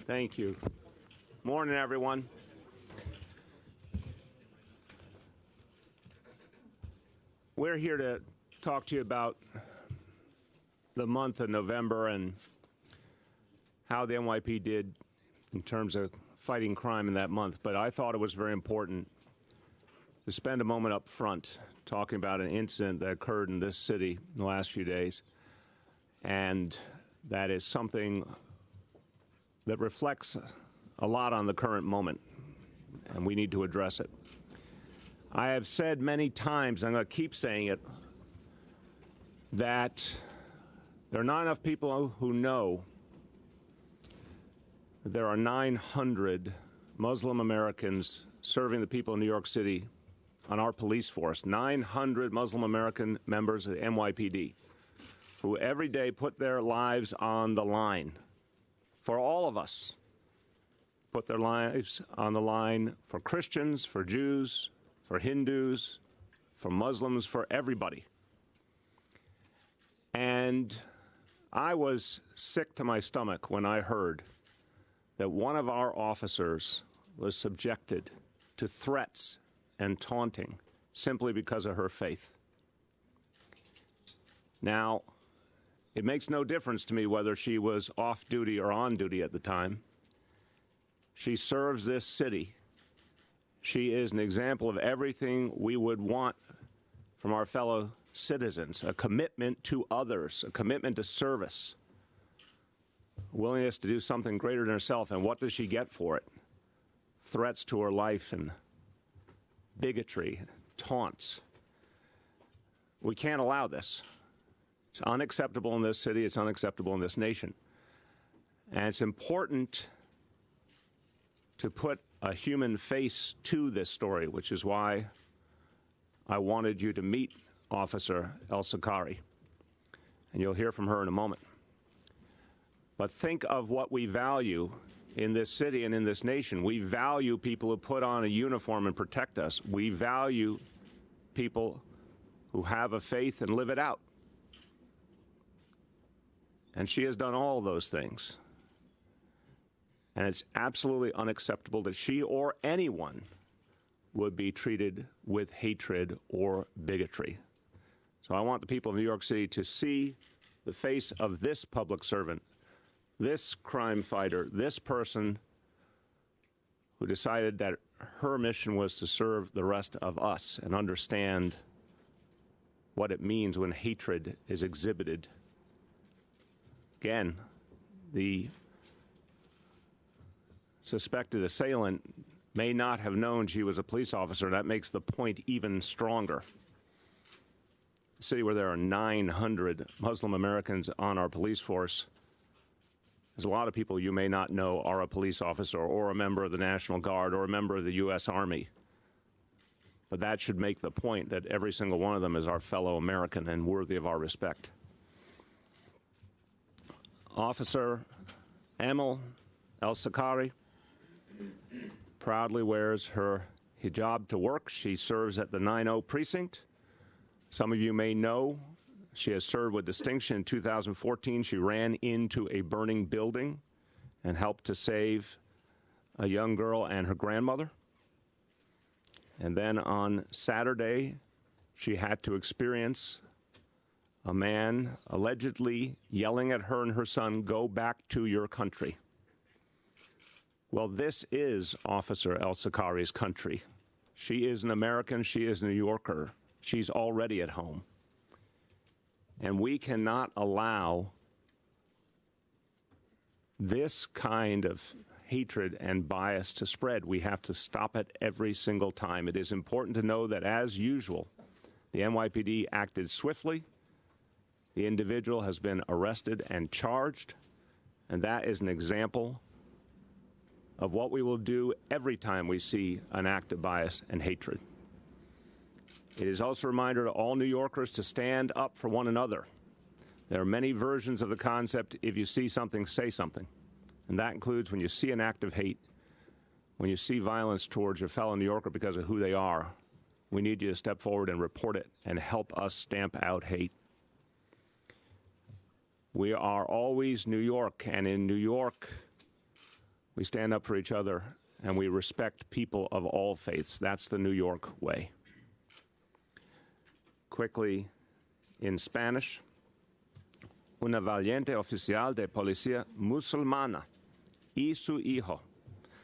Thank you. Morning, everyone. We're here to talk to you about the month of November and how the NYPD did in terms of fighting crime in that month. But I thought it was very important to spend a moment up front talking about an incident that occurred in this city in the last few days. And that is something that reflects a lot on the current moment, and we need to address it. I have said many times, I'm going to keep saying it, that there are not enough people who know that there are 900 Muslim Americans serving the people in New York City on our police force, 900 Muslim American members of the NYPD, who every day put their lives on the line for all of us, put their lives on the line for Christians, for Jews, for Hindus, for Muslims, for everybody. And I was sick to my stomach when I heard that one of our officers was subjected to threats and taunting simply because of her faith. Now, it makes no difference to me whether she was off duty or on duty at the time. She serves this city. She is an example of everything we would want from our fellow citizens: a commitment to others, a commitment to service, a willingness to do something greater than herself. And what does she get for it? Threats to her life and bigotry, taunts. We can't allow this. It's unacceptable in this city. It's unacceptable in this nation. And it's important to put a human face to this story, which is why I wanted you to meet Officer El-Sakari. And you'll hear from her in a moment. But think of what we value in this city and in this nation. We value people who put on a uniform and protect us. We value people who have a faith and live it out. And she has done all those things. And it's absolutely unacceptable that she or anyone would be treated with hatred or bigotry. So I want the people of New York City to see the face of this public servant, this crime fighter, this person who decided that her mission was to serve the rest of us and understand what it means when hatred is exhibited. Again, the suspected assailant may not have known she was a police officer. That makes the point even stronger. A city where there are 900 Muslim Americans on our police force, there's a lot of people you may not know are a police officer or a member of the National Guard or a member of the U.S. Army. But that should make the point that every single one of them is our fellow American and worthy of our respect. Officer Emil El-Sakari proudly wears her hijab to work. She serves at the 90 Precinct. Some of you may know she has served with distinction. In 2014, she ran into a burning building and helped to save a young girl and her grandmother. And then on Saturday, she had to experience a man allegedly yelling at her and her son, "Go back to your country." Well, this is Officer El-Sakari's country. She is an American. She is a New Yorker. She's already at home. And we cannot allow this kind of hatred and bias to spread. We have to stop it every single time. It is important to know that, as usual, the NYPD acted swiftly. The individual has been arrested and charged, and that is an example of what we will do every time we see an act of bias and hatred. It is also a reminder to all New Yorkers to stand up for one another. There are many versions of the concept: if you see something, say something. And that includes when you see an act of hate, when you see violence towards your fellow New Yorker because of who they are. We need you to step forward and report it and help us stamp out hate. We are always New York, and in New York, We stand up for each other, and we respect people of all faiths. That's the New York way. Quickly, in Spanish, una valiente oficial de policía musulmana y su hijo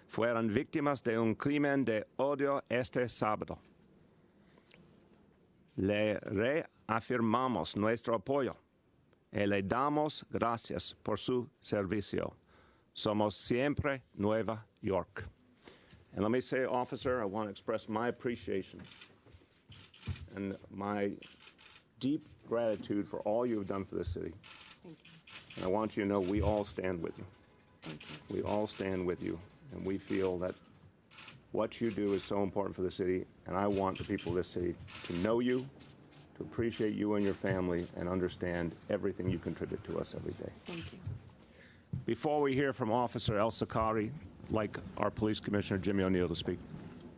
fueron víctimas de un crimen de odio este sábado. Le reafirmamos nuestro apoyo y le damos gracias por su servicio. Somos siempre Nueva York. And let me say, officer, I want to express my appreciation and my deep gratitude for all you have done for this city. Thank you. And I want you to know we all stand with you. Thank you. We all stand with you, and we feel that what you do is so important for the city, and I want the people of this city to know you, to appreciate you and your family, and understand everything you contribute to us every day. Thank you. Before we hear from Officer El Sakari, I'd like our Police Commissioner Jimmy O'Neill to speak.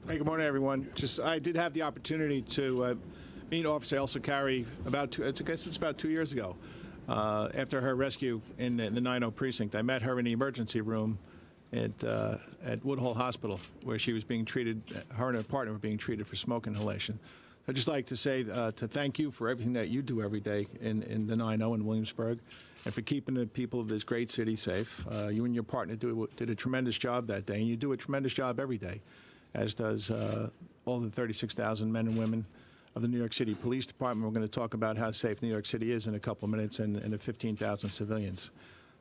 Hey, good morning, everyone. I did have the opportunity to meet Officer El Sakari about 2 years ago, after her rescue in the 90 Precinct. I met her in the emergency room at Woodhull Hospital, where she was being treated. Her and her partner were being treated for smoke inhalation. I'd just like to say to thank you for everything that you do every day in the 90 in Williamsburg, and for keeping the people of this great city safe. You and your partner did a tremendous job that day, and you do a tremendous job every day, as does all the 36,000 men and women of the New York City Police Department. We're going to talk about how safe New York City is in a couple of minutes, and the 15,000 civilians.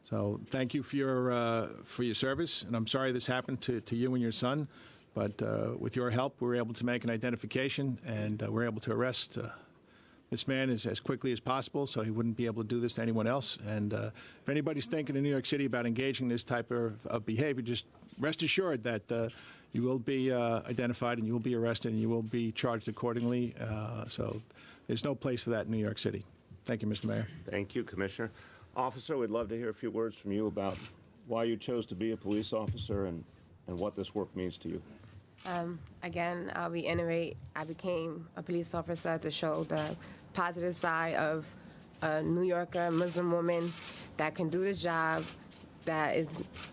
So thank you for your service, and I'm sorry this happened to you and your son, but with your help, we were able to make an identification, and we're able to arrest this man as quickly as possible, so he wouldn't be able to do this to anyone else. And if anybody's thinking in New York City about engaging this type of behavior, just rest assured that you will be identified, and you will be arrested, and you will be charged accordingly. So there's no place for that in New York City. Thank you, Mr. Mayor. Thank you, Commissioner. Officer, we'd love to hear a few words from you about why you chose to be a police officer and what this work means to you. Again, I'll reiterate, I became a police officer to show the positive side of a New Yorker, Muslim woman that can do the job, that is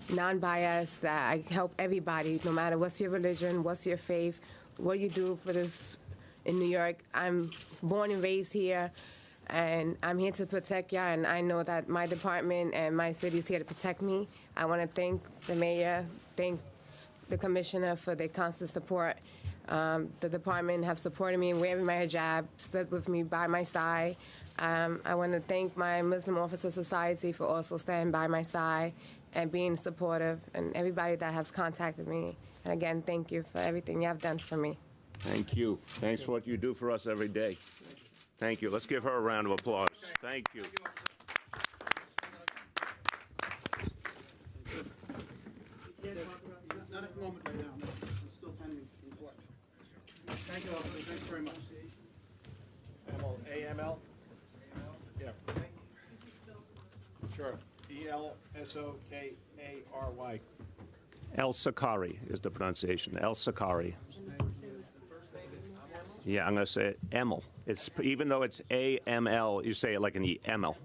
non-biased, that I help everybody, no matter what's your religion, what's your faith, what you do for this in New York. I'm born and raised here, and I'm here to protect y'all, and I know that my department and my city is here to protect me. I want to thank the mayor, thank the commissioner for their constant support. The department have supported me in wearing my hijab, stood with me by my side. I want to thank my Muslim Officer Society for also standing by my side and being supportive, and everybody that has contacted me. And again, thank you for everything you have done for me. Thank you. Thanks for what you do for us every day. Thank you. Let's give her a round of applause. Thank you. Not at the moment right now, no. It's still pending in court. Thank you, officer. Thanks very much. AML? Yeah. Sure. ELSOKARY. El Sakari is the pronunciation. El Sakari. Yeah, I'm going to say Emil. It's even though it's AML, you say it like an E. Emil.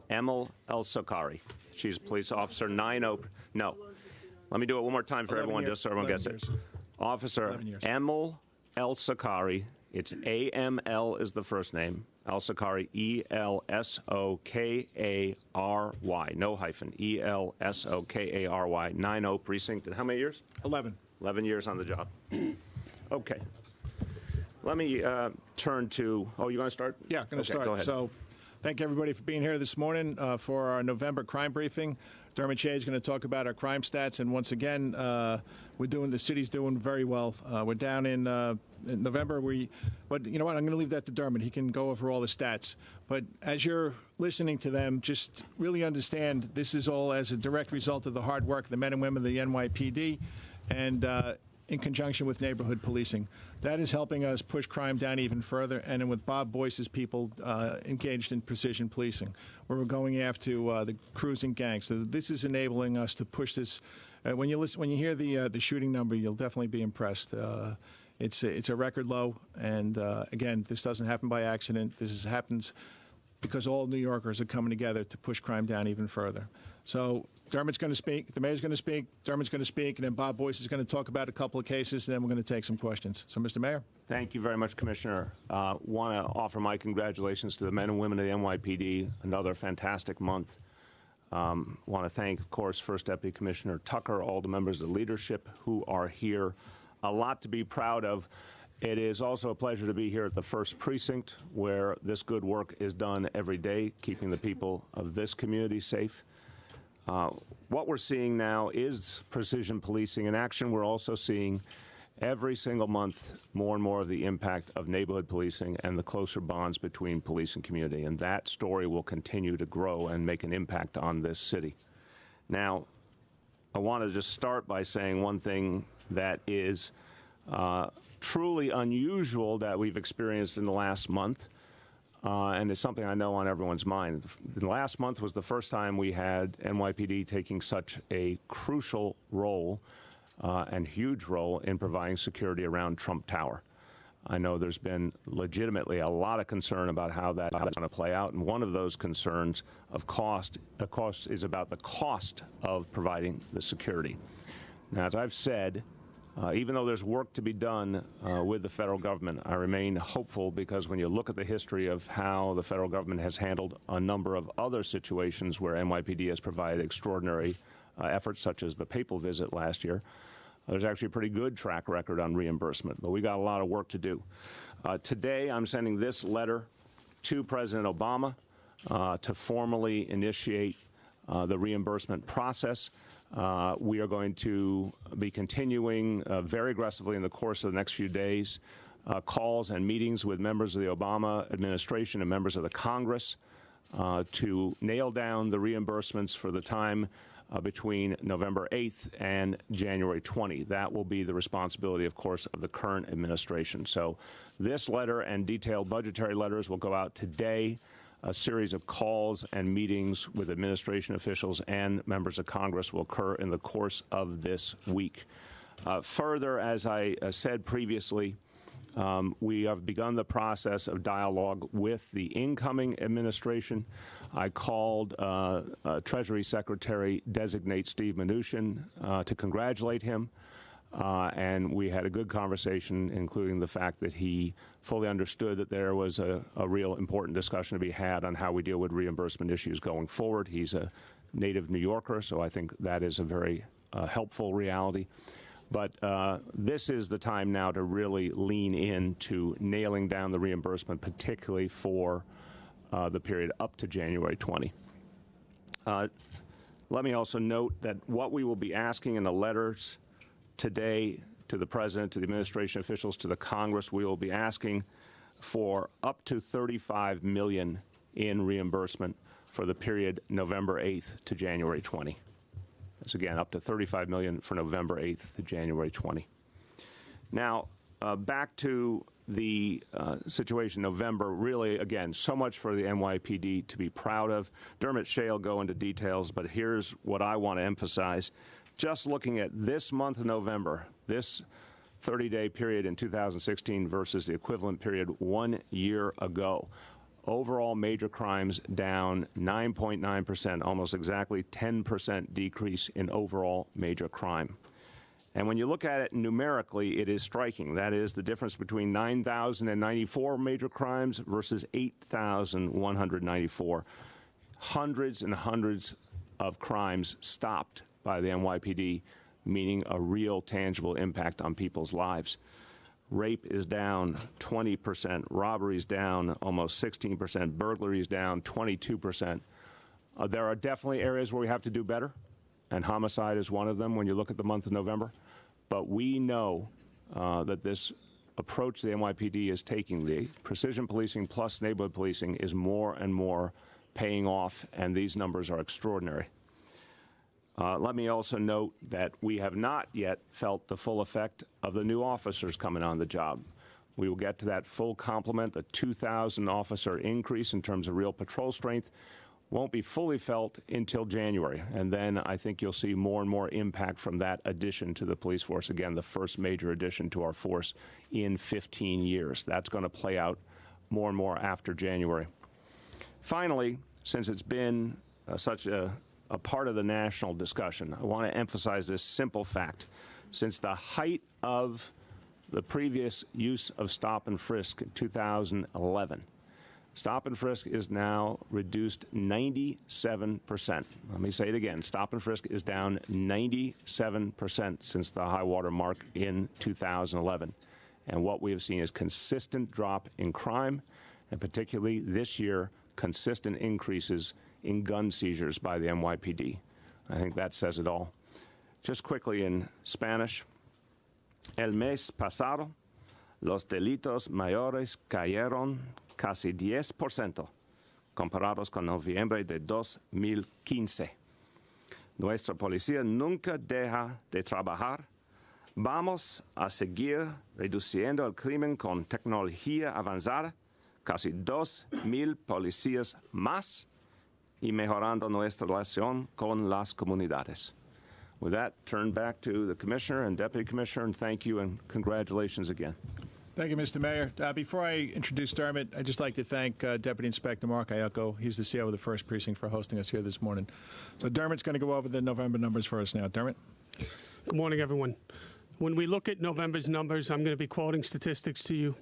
Emil El Sakari. She's a police officer. 90. No. Let me do it one more time for everyone, just so everyone gets it. Officer Emil El Sakari. It's AML is the first name. El Sakari, ELSOKARY. No hyphen. ELSOKARY. 90 Precinct. And how many years? 11. 11 years on the job. Okay. Let me turn to. Oh, you want to start? Yeah, going to start. Go ahead. So, thank everybody for being here this morning for our November crime briefing. Dermot Shea is going to talk about our crime stats, and once again, the city's doing very well. We're down in November. But you know what? I'm going to leave that to Dermot. He can go over all the stats. But as you're listening to them, just really understand this is all as a direct result of the hard work of the men and women of the NYPD, and in conjunction with neighborhood policing. That is helping us push crime down even further, and then with Bob Boyce's people engaged in precision policing, where we're going after the cruising gangs. So this is enabling us to push this. When you hear the shooting number, you'll definitely be impressed. It's a record low, and again, this doesn't happen by accident. This happens because all New Yorkers are coming together to push crime down even further. So Dermot's going to speak, the mayor's going to speak, Dermot's going to speak, and then Bob Boyce is going to talk about a couple of cases, and then we're going to take some questions. So, Mr. Mayor. Thank you very much, Commissioner. Want to offer my congratulations to the men and women of the NYPD. Another fantastic month. Want to thank, of course, First Deputy Commissioner Tucker, all the members of the leadership who are here. A lot to be proud of. It is also a pleasure to be here at the First Precinct, where this good work is done every day, keeping the people of this community safe. What we're seeing now is precision policing in action. We're also seeing every single month more and more of the impact of neighborhood policing and the closer bonds between police and community. And that story will continue to grow and make an impact on this city. Now, I want to just start by saying one thing that is truly unusual that we've experienced in the last month. And it's something I know on everyone's mind. The last month was the first time we had NYPD taking such a crucial role and huge role in providing security around Trump Tower. I know there's been legitimately a lot of concern about how that's going to play out, and one of those concerns of cost is about the cost of providing the security. Now, as I've said, even though there's work to be done with the federal government, I remain hopeful because when you look at the history of how the federal government has handled a number of other situations where NYPD has provided extraordinary efforts, such as the papal visit last year, there's actually a pretty good track record on reimbursement, but we got a lot of work to do. Today, I'm sending this letter to President Obama to formally initiate the reimbursement process. We are going to be continuing very aggressively in the course of the next few days, calls and meetings with members of the Obama administration and members of the Congress to nail down the reimbursements for the time between November 8th and January 20. That will be the responsibility, of course, of the current administration. So this letter and detailed budgetary letters will go out today. A series of calls and meetings with administration officials and members of Congress will occur in the course of this week. Further, as I said previously, we have begun the process of dialogue with the incoming administration. I called Treasury Secretary-designate Steve Mnuchin to congratulate him. And we had a good conversation, including the fact that he fully understood that there was a real important discussion to be had on how we deal with reimbursement issues going forward. He's a native New Yorker, so I think that is a very helpful reality. But this is the time now to really lean into nailing down the reimbursement, particularly for the period up to January 20. Let me also note that what we will be asking in the letters today to the President, to the administration officials, to the Congress, we will be asking for up to $35 million in reimbursement for the period November 8th to January 20. That's again up to $35 million for November 8th to January 20. Now, back to the situation in November. Really, again, so much for the NYPD to be proud of. Dermot Shea will go into details, but here's what I want to emphasize. Just looking at this month of November, this 30-day period in 2016 versus the equivalent period 1 year ago, overall major crimes down 9.9%, almost exactly 10% decrease in overall major crime. And when you look at it numerically, it is striking. That is the difference between 9,094 major crimes versus 8,194. Hundreds and hundreds of crimes stopped by the NYPD, meaning a real tangible impact on people's lives. Rape is down 20%, robberies down almost 16%, burglaries down 22%. There are definitely areas where we have to do better, and homicide is one of them when you look at the month of November. But we know that this approach the NYPD is taking, the precision policing plus neighborhood policing, is more and more paying off, and these numbers are extraordinary. Let me also note that we have not yet felt the full effect of the new officers coming on the job. We will get to that full complement. The 2,000 officer increase in terms of real patrol strength won't be fully felt until January. And then I think you'll see more and more impact from that addition to the police force. Again, the first major addition to our force in 15 years. That's going to play out more and more after January. Finally, since it's been such a a part of the national discussion. I want to emphasize this simple fact. Since the height of the previous use of stop and frisk in 2011, stop and frisk is now reduced 97%. Let me say it again. Stop and frisk is down 97% since the high water mark in 2011. And what we have seen is consistent drop in crime, and particularly this year, consistent increases in gun seizures by the NYPD. I think that says it all. Just quickly in Spanish. El mes pasado, los delitos mayores cayeron casi 10% comparados con noviembre de 2015. Nuestra policía nunca deja de trabajar. Vamos a seguir reduciendo el crimen con tecnología avanzada, casi 2,000 policías más, y mejorando nuestra relación con las comunidades. With that, turn back to the Commissioner and Deputy Commissioner, and thank you and congratulations again. Thank you, Mr. Mayor. Before I introduce Dermot, I'd just like to thank Deputy Inspector Mark Ayako. He's the CO of the 1st Precinct for hosting us here this morning. So Dermot's going to go over the November numbers for us now. Dermot? Good morning, everyone. When we look at November's numbers, I'm going to be quoting statistics to you.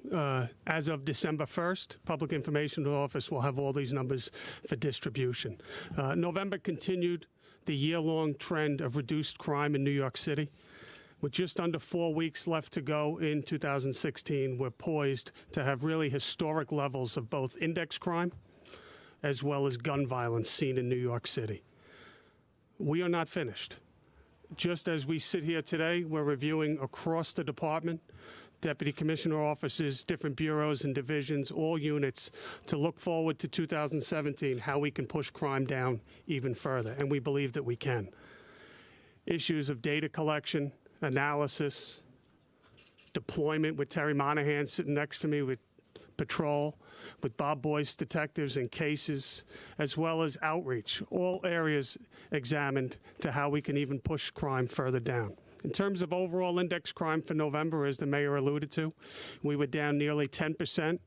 As of December 1st, Public Information Office will have all these numbers for distribution. November continued the year-long trend of reduced crime in New York City. With just under 4 weeks left to go in 2016, we're poised to have really historic levels of both index crime as well as gun violence seen in New York City. We are not finished. Just as we sit here today, we're reviewing across the department, deputy commissioner offices, different bureaus and divisions, all units, to look forward to 2017, how we can push crime down even further, and we believe that we can. Issues of data collection, analysis, deployment with Terry Monahan sitting next to me with patrol, with Bob Boyce detectives and cases, as well as outreach, all areas examined to how we can even push crime further down. In terms of overall index crime for November, as the mayor alluded to, we were down nearly 10%,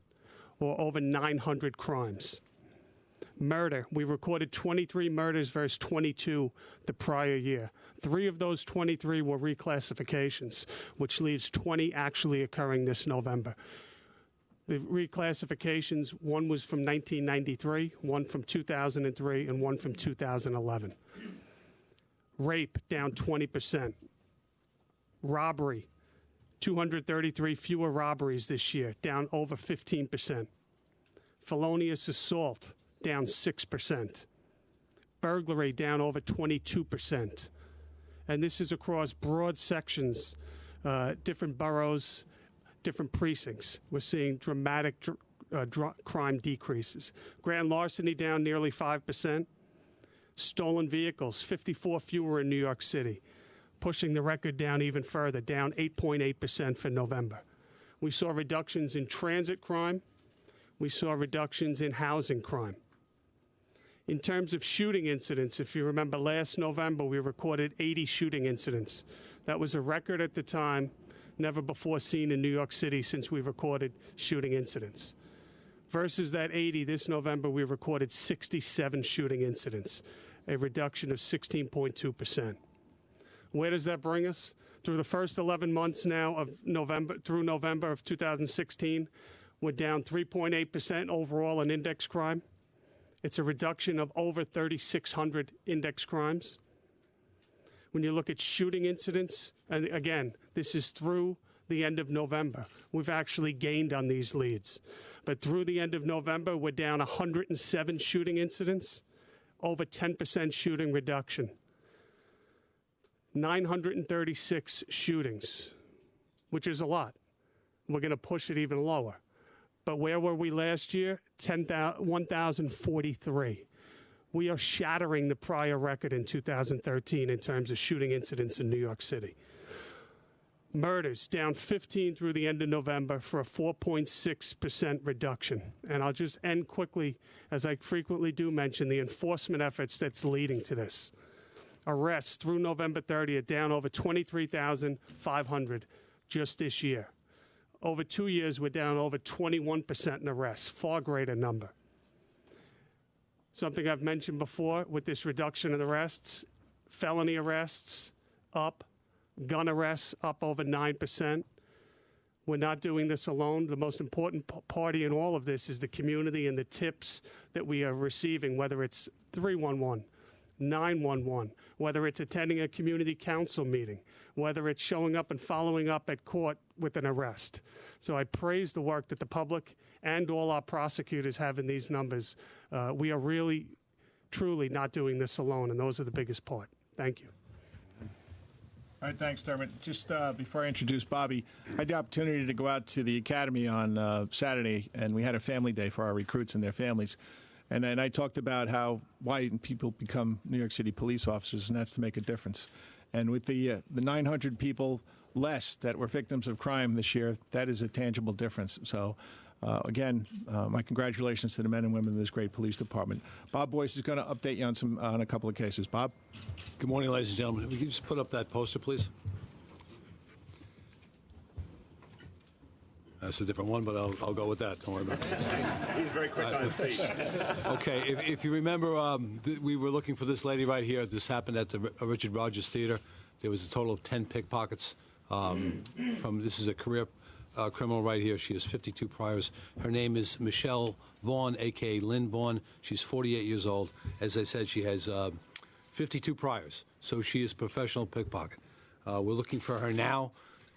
or over 900 crimes. Murder, we recorded 23 murders versus 22 the prior year. 3 of those 23 were reclassifications, which leaves 20 actually occurring this November. The reclassifications, one was from 1993, one from 2003, and one from 2011. Rape, down 20%. Robbery, 233 fewer robberies this year, down over 15%. Felonious assault, down 6%. Burglary, down over 22%. And this is across broad sections, different boroughs, different precincts. We're seeing dramatic crime decreases. Grand larceny down nearly 5%. Stolen vehicles, 54 fewer in New York City, pushing the record down even further, down 8.8% for November. We saw reductions in transit crime. We saw reductions in housing crime. In terms of shooting incidents, if you remember last November, we recorded 80 shooting incidents. That was a record at the time, never before seen in New York City since we recorded shooting incidents. Versus that 80, this November we recorded 67 shooting incidents, a reduction of 16.2%. Where does that bring us? Through the first 11 months now of through November of 2016, we're down 3.8% overall in index crime. It's a reduction of over 3,600 index crimes. When you look at shooting incidents, and again, this is through the end of November. We've actually gained on these leads. But through the end of November, we're down 107 shooting incidents, over 10% shooting reduction. 936 shootings, which is a lot. We're going to push it even lower. But where were we last year? 1,043. We are shattering the prior record in 2013 in terms of shooting incidents in New York City. Murders down 15 through the end of November for a 4.6% reduction. And I'll just end quickly, as I frequently do mention, the enforcement efforts that's leading to this. Arrests through November 30th down over 23,500 just this year. Over 2 years, we're down over 21% in arrests, far greater number. Something I've mentioned before with this reduction in arrests, felony arrests up, gun arrests up over 9%. We're not doing this alone. The most important party in all of this is the community and the tips that we are receiving, whether it's 311, 911, whether it's attending a community council meeting, whether it's showing up and following up at court with an arrest. So I praise the work that the public and all our prosecutors have in these numbers. We are really, truly not doing this alone, and those are the biggest part. Thank you. All right, thanks, Dermot. Just before I introduce Bobby, I had the opportunity to go out to the academy on Saturday, and we had a family day for our recruits and their families. And then I talked about why people become New York City police officers, and that's to make a difference. And with the 900 people less that were victims of crime this year, that is a tangible difference. So, again, my congratulations to the men and women of this great police department. Bob Boyce is going to update you on a couple of cases. Bob? Good morning, ladies and gentlemen. If you could just put up that poster, please. That's a different one, but I'll go with that. Don't worry about it. He's very quick on his feet. Okay, if you remember, we were looking for this lady right here. This happened at the Richard Rogers Theater. There was a total of 10 pickpockets. This is a career criminal right here. She has 52 priors. Her name is Michelle Vaughn, a.k.a. Lynn Vaughn. She's 48 years old. As I said, she has 52 priors, so she is a professional pickpocket. We're looking for her now.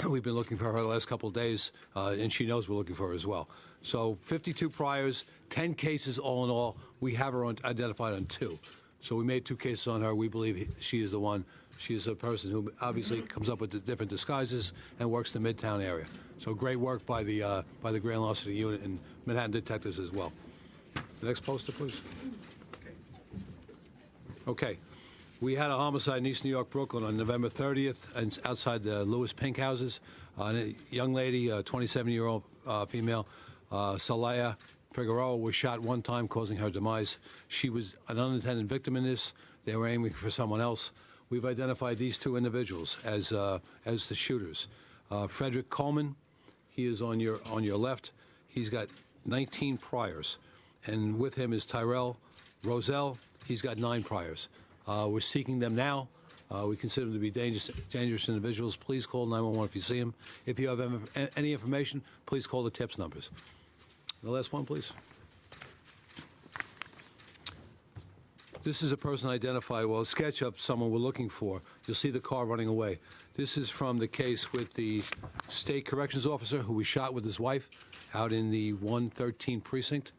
We've been looking for her the last couple of days, and she knows we're looking for her as well. So 52 priors, 10 cases all in all. We have her identified on 2. So we made 2 cases on her. We believe she is the one. She is a person who obviously comes up with the different disguises and works in the Midtown area. So great work by the Grand Larceny Unit and Manhattan detectives as well. The next poster, please. Okay. We had a homicide in East New York, Brooklyn on November 30th and outside the Lewis Pink houses. A young lady, a 27-year-old female, Salaya Figueroa, was shot one time, causing her demise. She was an unintended victim in this. They were aiming for someone else. We've identified these 2 individuals as the shooters. Frederick Coleman, he is on your left. He's got 19 priors. And with him is Tyrell Roselle. He's got 9 priors. We're seeking them now. We consider them to be dangerous individuals. Please call 911 if you see them. If you have any information, please call the tips numbers. The last one, please. This is a person identified, a sketch of someone we're looking for. You'll see the car running away. This is from the case with the state corrections officer who we shot with his wife out in the 113 precinct.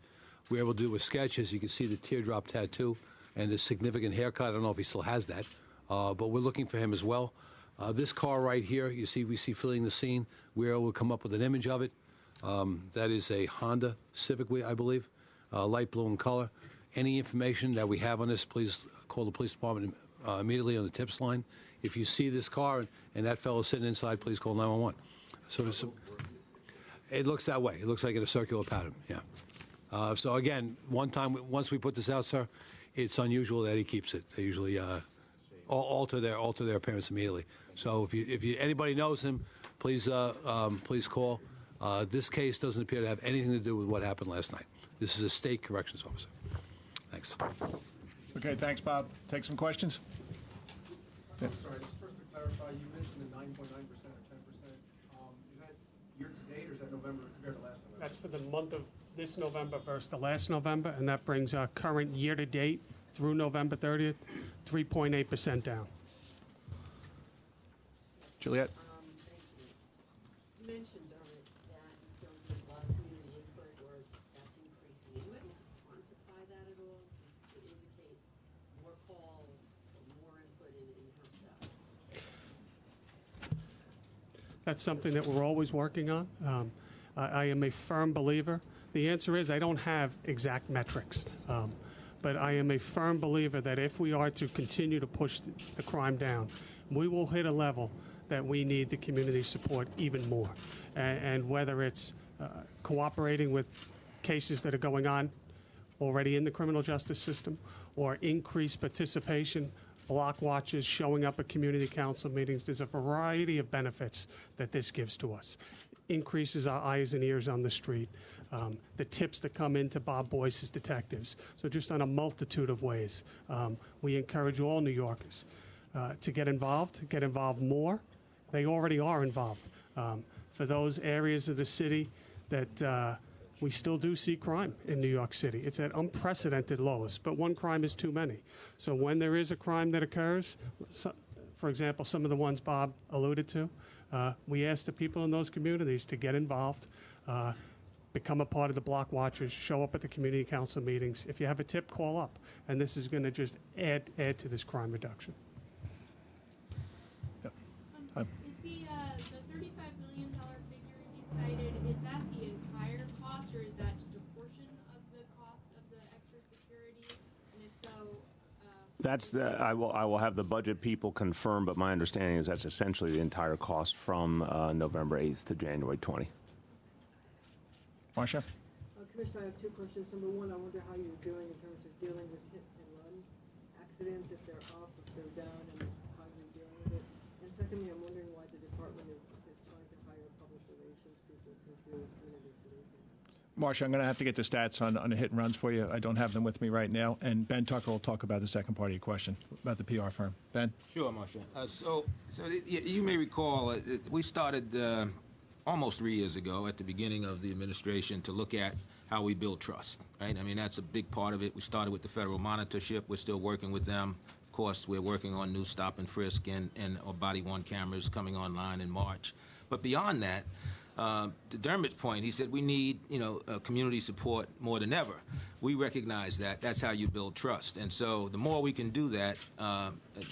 We were able to do a sketch. As you can see, the teardrop tattoo and a significant haircut. I don't know if he still has that, but we're looking for him as well. This car right here, we see filling the scene. We're able to come up with an image of it. That is a Honda Civic, I believe, light blue in color. Any information that we have on this, please call the police department immediately on the tips line. If you see this car and that fellow sitting inside, please call 911. So it looks that way. It looks like in a circular pattern, yeah. So again, once we put this out, sir, it's unusual that he keeps it. They usually alter their appearance immediately. So if anybody knows him, please call. This case doesn't appear to have anything to do with what happened last night. This is a state corrections officer. Thanks. Okay, thanks, Bob. Take some questions. I'm sorry, just first to clarify, you mentioned the 9.9% or 10%. Is that year to date or is that November compared to last November? That's for the month of this November versus the last November, and that brings our current year-to-date through November 30th, 3.8% down. Juliet? Thank you. You mentioned, Dermot, that you feel there's a lot of community input or that's increasing. Are you able to quantify that at all to indicate more calls or more input in house staff? That's something that we're always working on. I am a firm believer. The answer is I don't have exact metrics, but I am a firm believer that if we are to continue to push the crime down, we will hit a level that we need the community support even more. And whether it's cooperating with cases that are going on already in the criminal justice system or increased participation block watches, showing up at community council meetings. There's a variety of benefits that this gives to us. Increases our eyes and ears on the street, the tips that come into Bob Boyce's detectives. So just on a multitude of ways, we encourage all New Yorkers to get involved more. They already are involved. For those areas of the city that we still do see crime in New York City. It's at unprecedented lows, but one crime is too many. So when there is a crime that occurs, for example, some of the ones Bob alluded to, we ask the people in those communities to get involved, become a part of the block watchers, show up at the community council meetings. If you have a tip, call up. And this is going to just add to this crime reduction. Is the $35 million figure you cited, is that the entire cost, or is that just a portion of the cost of the extra security? And if so, That's I will have the budget people confirm, but my understanding is that's essentially the entire cost from November 8th to January 20. Marcia? Commissioner, I have two questions. Number one, I wonder how you're doing in terms of dealing with hit and run accidents, if they're up, if they're down, and how you're dealing with it. And secondly, I'm wondering why the department is trying to hire public relations people to deal with community policing. Marcia, I'm going to have to get the stats on the hit and runs for you. I don't have them with me right now. And Ben Tucker will talk about the second part of your question about the PR firm. Ben? Sure, Marcia. You may recall we started almost 3 years ago at the beginning of the administration to look at how we build trust, right? I mean, that's a big part of it. We started with the federal monitorship. We're still working with them. Of course, we're working on new stop and frisk and body-worn cameras coming online in March. But beyond that, to Dermot's point, he said we need, community support more than ever. We recognize that. That's how you build trust. And so the more we can do that,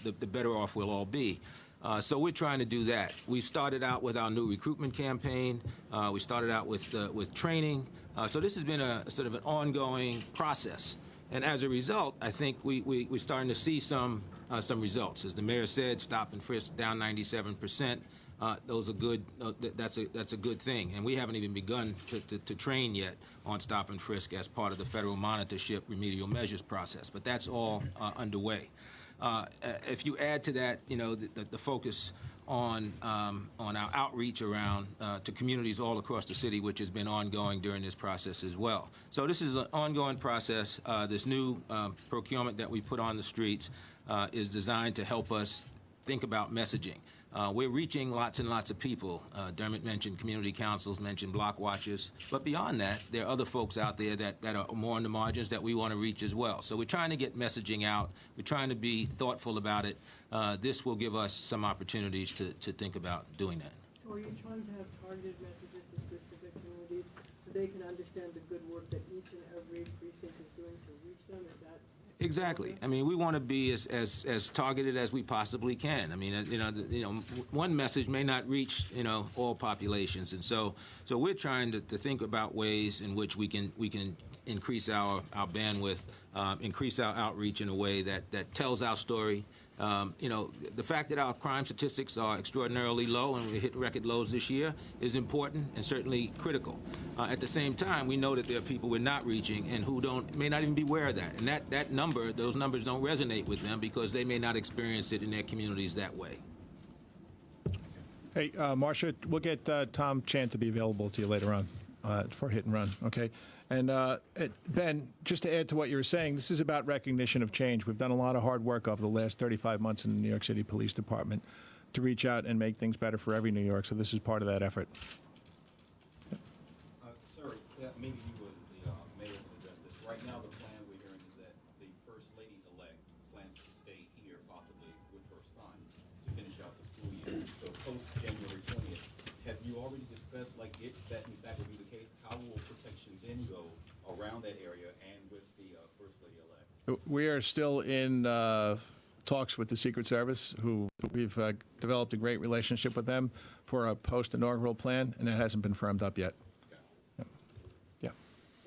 the better off we'll all be. So we're trying to do that. We started out with our new recruitment campaign. We started out with training. So this has been a sort of an ongoing process. And as a result, I think we're starting to see some results. As the mayor said, stop and frisk down 97%. Those are good. That's a good thing. And we haven't even begun to train yet on stop and frisk as part of the federal monitorship remedial measures process. But that's all underway. If you add to that, the focus on our outreach around to communities all across the city, which has been ongoing during this process as well. So this is an ongoing process. This new procurement that we put on the streets is designed to help us think about messaging. We're reaching lots and lots of people. Dermot mentioned community councils, mentioned block watchers. But beyond that, there are other folks out there that are more on the margins that we want to reach as well. So we're trying to get messaging out. We're trying to be thoughtful about it. This will give us some opportunities to think about doing that. So are you trying to have targeted messages to specific communities so they can understand the good work that each and every precinct is doing to reach them? Is that exactly? I mean, we want to be as targeted as we possibly can. I mean, one message may not reach all populations, and so we're trying to think about ways in which we can increase our bandwidth, increase our outreach in a way that tells our story. The fact that our crime statistics are extraordinarily low and we hit record lows this year is important and certainly critical. At the same time, we know that there are people we're not reaching and who may not even be aware of that. And those numbers don't resonate with them because they may not experience it in their communities that way. Hey, Marcia, we'll get Tom Chan to be available to you later on for hit and run, okay? And Ben, just to add to what you were saying, this is about recognition of change. We've done a lot of hard work over the last 35 months in the New York City Police Department to reach out and make things better for every New York, so this is part of that effort. Sir, maybe you would, the mayor will address this. Right now, the plan we're hearing is that the First Lady-elect plans to stay here, possibly with her son, to finish out the school year. So post-January 20th, have you already discussed, if that in fact would be the case, how will protection then go around that area and with the First Lady-elect? We are still in talks with the Secret Service, who we've developed a great relationship with them for a post-inaugural plan, and it hasn't been firmed up yet. Yeah.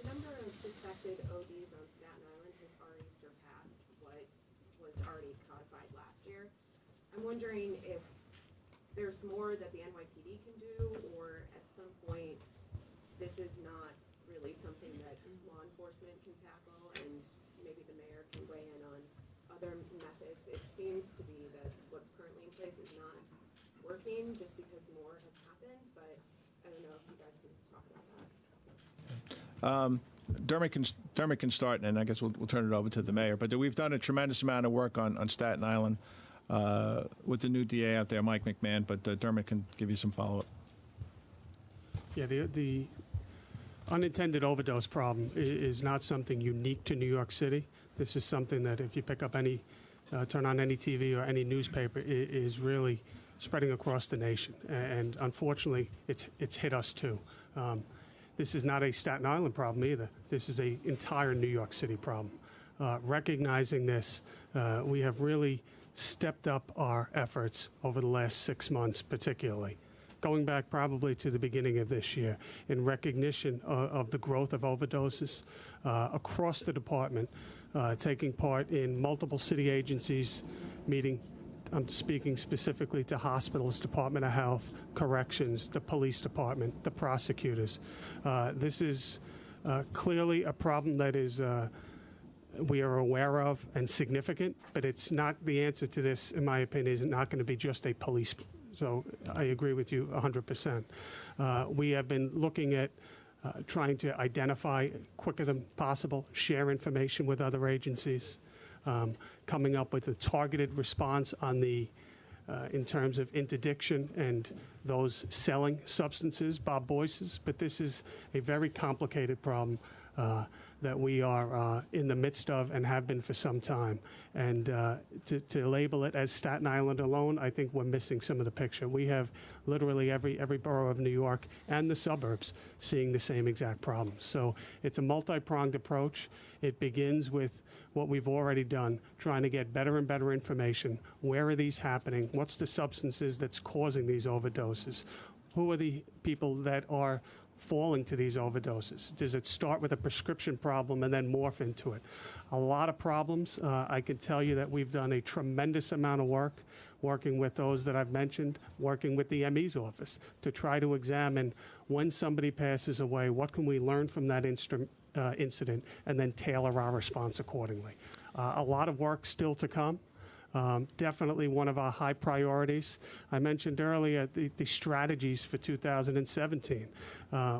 The number of suspected ODs on Staten Island has already surpassed what was already codified last year. I'm wondering if there's more that the NYPD can do, or at some point this is not really something that law enforcement can tackle, and maybe the mayor can weigh in on other methods. It seems to be that what's currently in place is not working just because more have happened, but I don't know if you guys can talk about that. Dermot can start, and I guess we'll turn it over to the mayor. But we've done a tremendous amount of work on Staten Island with the new DA out there, Mike McMahon. But Dermot can give you some follow-up. Yeah, the unintended overdose problem is not something unique to New York City. This is something that if you pick up turn on any TV or any newspaper, is really spreading across the nation. And unfortunately, it's hit us too. This is not a Staten Island problem either. This is an entire New York City problem. Recognizing this, we have really stepped up our efforts over the last 6 months, particularly, going back probably to the beginning of this year, in recognition of the growth of overdoses across the department, taking part in multiple city agencies meeting. I'm speaking specifically to hospitals, Department of Health, Corrections, the police department, the prosecutors. This is clearly a problem that is we are aware of and significant, but it's not the answer to this, in my opinion, is not going to be just a police. So I agree with you 100%. We have been looking at trying to identify quicker than possible, share information with other agencies, coming up with a targeted response on the in terms of interdiction and those selling substances, Bob Boyce's. But this is a very complicated problem that we are in the midst of and have been for some time. And to label it as Staten Island alone, I think we're missing some of the picture. We have literally every borough of New York and the suburbs seeing the same exact problems. So it's a multi-pronged approach. It begins with what we've already done, trying to get better and better information. Where are these happening? What's the substances that's causing these overdoses? Who are the people that are falling to these overdoses? Does it start with a prescription problem and then morph into it? A lot of problems. I can tell you that we've done a tremendous amount of work working with those that I've mentioned, working with the ME's office to try to examine when somebody passes away, what can we learn from that incident, and then tailor our response accordingly. A lot of work still to come. Definitely one of our high priorities. I mentioned earlier the strategies for 2017.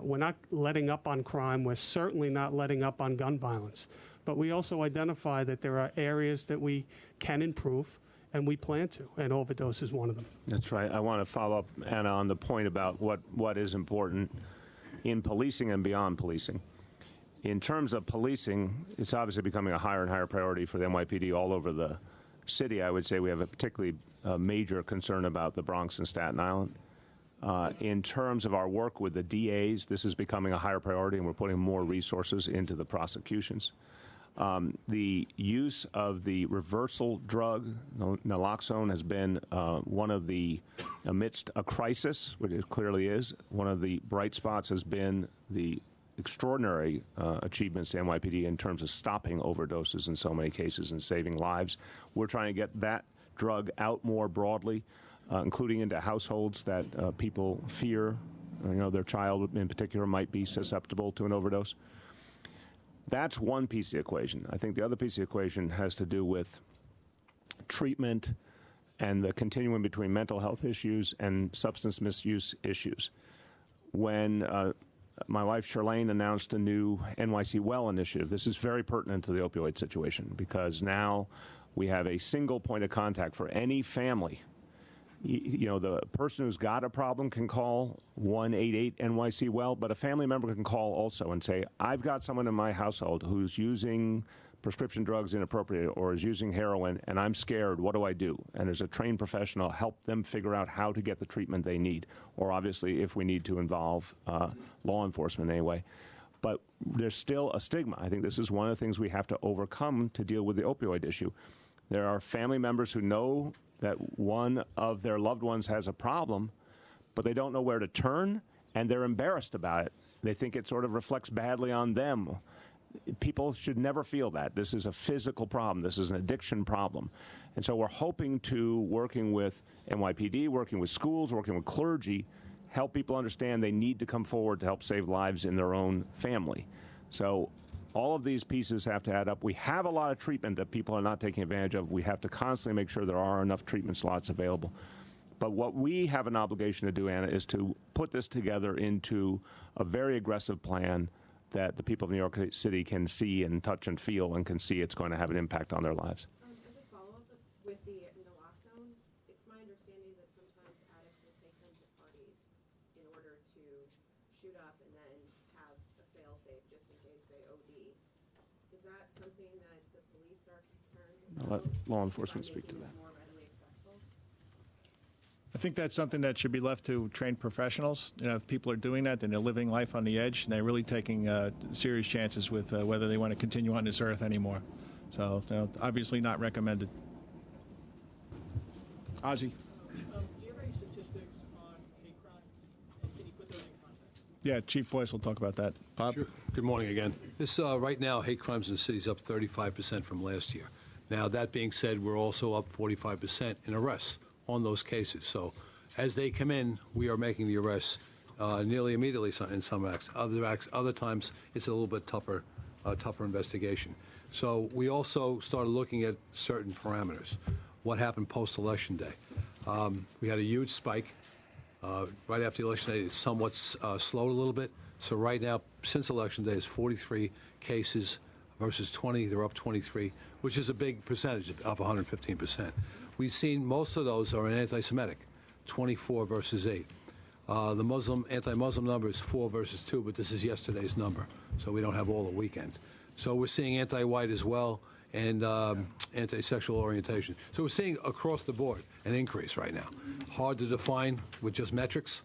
We're not letting up on crime. We're certainly not letting up on gun violence. But we also identify that there are areas that we can improve, and we plan to, and overdose is one of them. That's right. I want to follow up, Anna, on the point about what is important in policing and beyond policing. In terms of policing, it's obviously becoming a higher and higher priority for the NYPD all over the city. I would say we have a particularly major concern about the Bronx and Staten Island. In terms of our work with the DAs, this is becoming a higher priority, and we're putting more resources into the prosecutions. The use of the reversal drug, naloxone, has been one of the, amidst a crisis, which it clearly is, one of the bright spots has been the extraordinary achievements to NYPD in terms of stopping overdoses in so many cases and saving lives. We're trying to get that drug out more broadly, including into households that people fear, their child in particular might be susceptible to an overdose. That's one piece of the equation. I think the other piece of the equation has to do with treatment and the continuum between mental health issues and substance misuse issues. When my wife, Charlene, announced a new NYC Well initiative. This is very pertinent to the opioid situation because now we have a single point of contact for any family. The person who's got a problem can call 1-88-NYC-WELL, but a family member can call also and say, I've got someone in my household who's using prescription drugs inappropriately or is using heroin, and I'm scared. What do I do? And there's a trained professional help them figure out how to get the treatment they need, or obviously if we need to involve law enforcement anyway. But there's still a stigma. I think this is one of the things we have to overcome to deal with the opioid issue. There are family members who know that one of their loved ones has a problem, but they don't know where to turn, and they're embarrassed about it. They think it sort of reflects badly on them. People should never feel that. This is a physical problem. This is an addiction problem. And so we're hoping to, working with NYPD, working with schools, working with clergy, help people understand they need to come forward to help save lives in their own family. So All of these pieces have to add up. We have a lot of treatment that people are not taking advantage of. We have to constantly make sure there are enough treatment slots available. But what we have an obligation to do, Anna, is to put this together into a very aggressive plan that the people of New York City can see and touch and feel and can see it's going to have an impact on their lives. As a follow-up with the naloxone, it's my understanding that sometimes addicts will take them to parties in order to shoot up and then have a fail-safe just in case they OD. Is that something that the police are concerned I'll let about? law enforcement speak to Making that. this more readily accessible? I think that's something that should be left to trained professionals. You know, if people are doing that, then they're living life on the edge, and they're really taking serious chances with whether they want to continue on this earth anymore. So, you know, obviously not recommended. Ozzy. Do you have any statistics on hate crimes? And can you put those in context? Yeah, Chief Boyce will talk about that. Bob? Sure. Good morning again. This right now, hate crimes in the city is up 35% from last year. Now, that being said, we're also up 45% in arrests on those cases. So as they come in, we are making the arrests nearly immediately in some acts. Other times, it's a little bit tougher investigation. So we also started looking at certain parameters. What happened post-election day? We had a huge spike. Right after the election day, it somewhat slowed a little bit. So right now, since election day, it's 43 cases versus 20. They're up 23, which is a big percentage, up 115%. We've seen most of those are anti-Semitic, 24 versus 8. The anti-Muslim number is 4 versus 2, but this is yesterday's number, so we don't have all the weekend. So we're seeing anti-white as well, and anti-sexual orientation. So we're seeing across the board an increase right now. Hard to define with just metrics.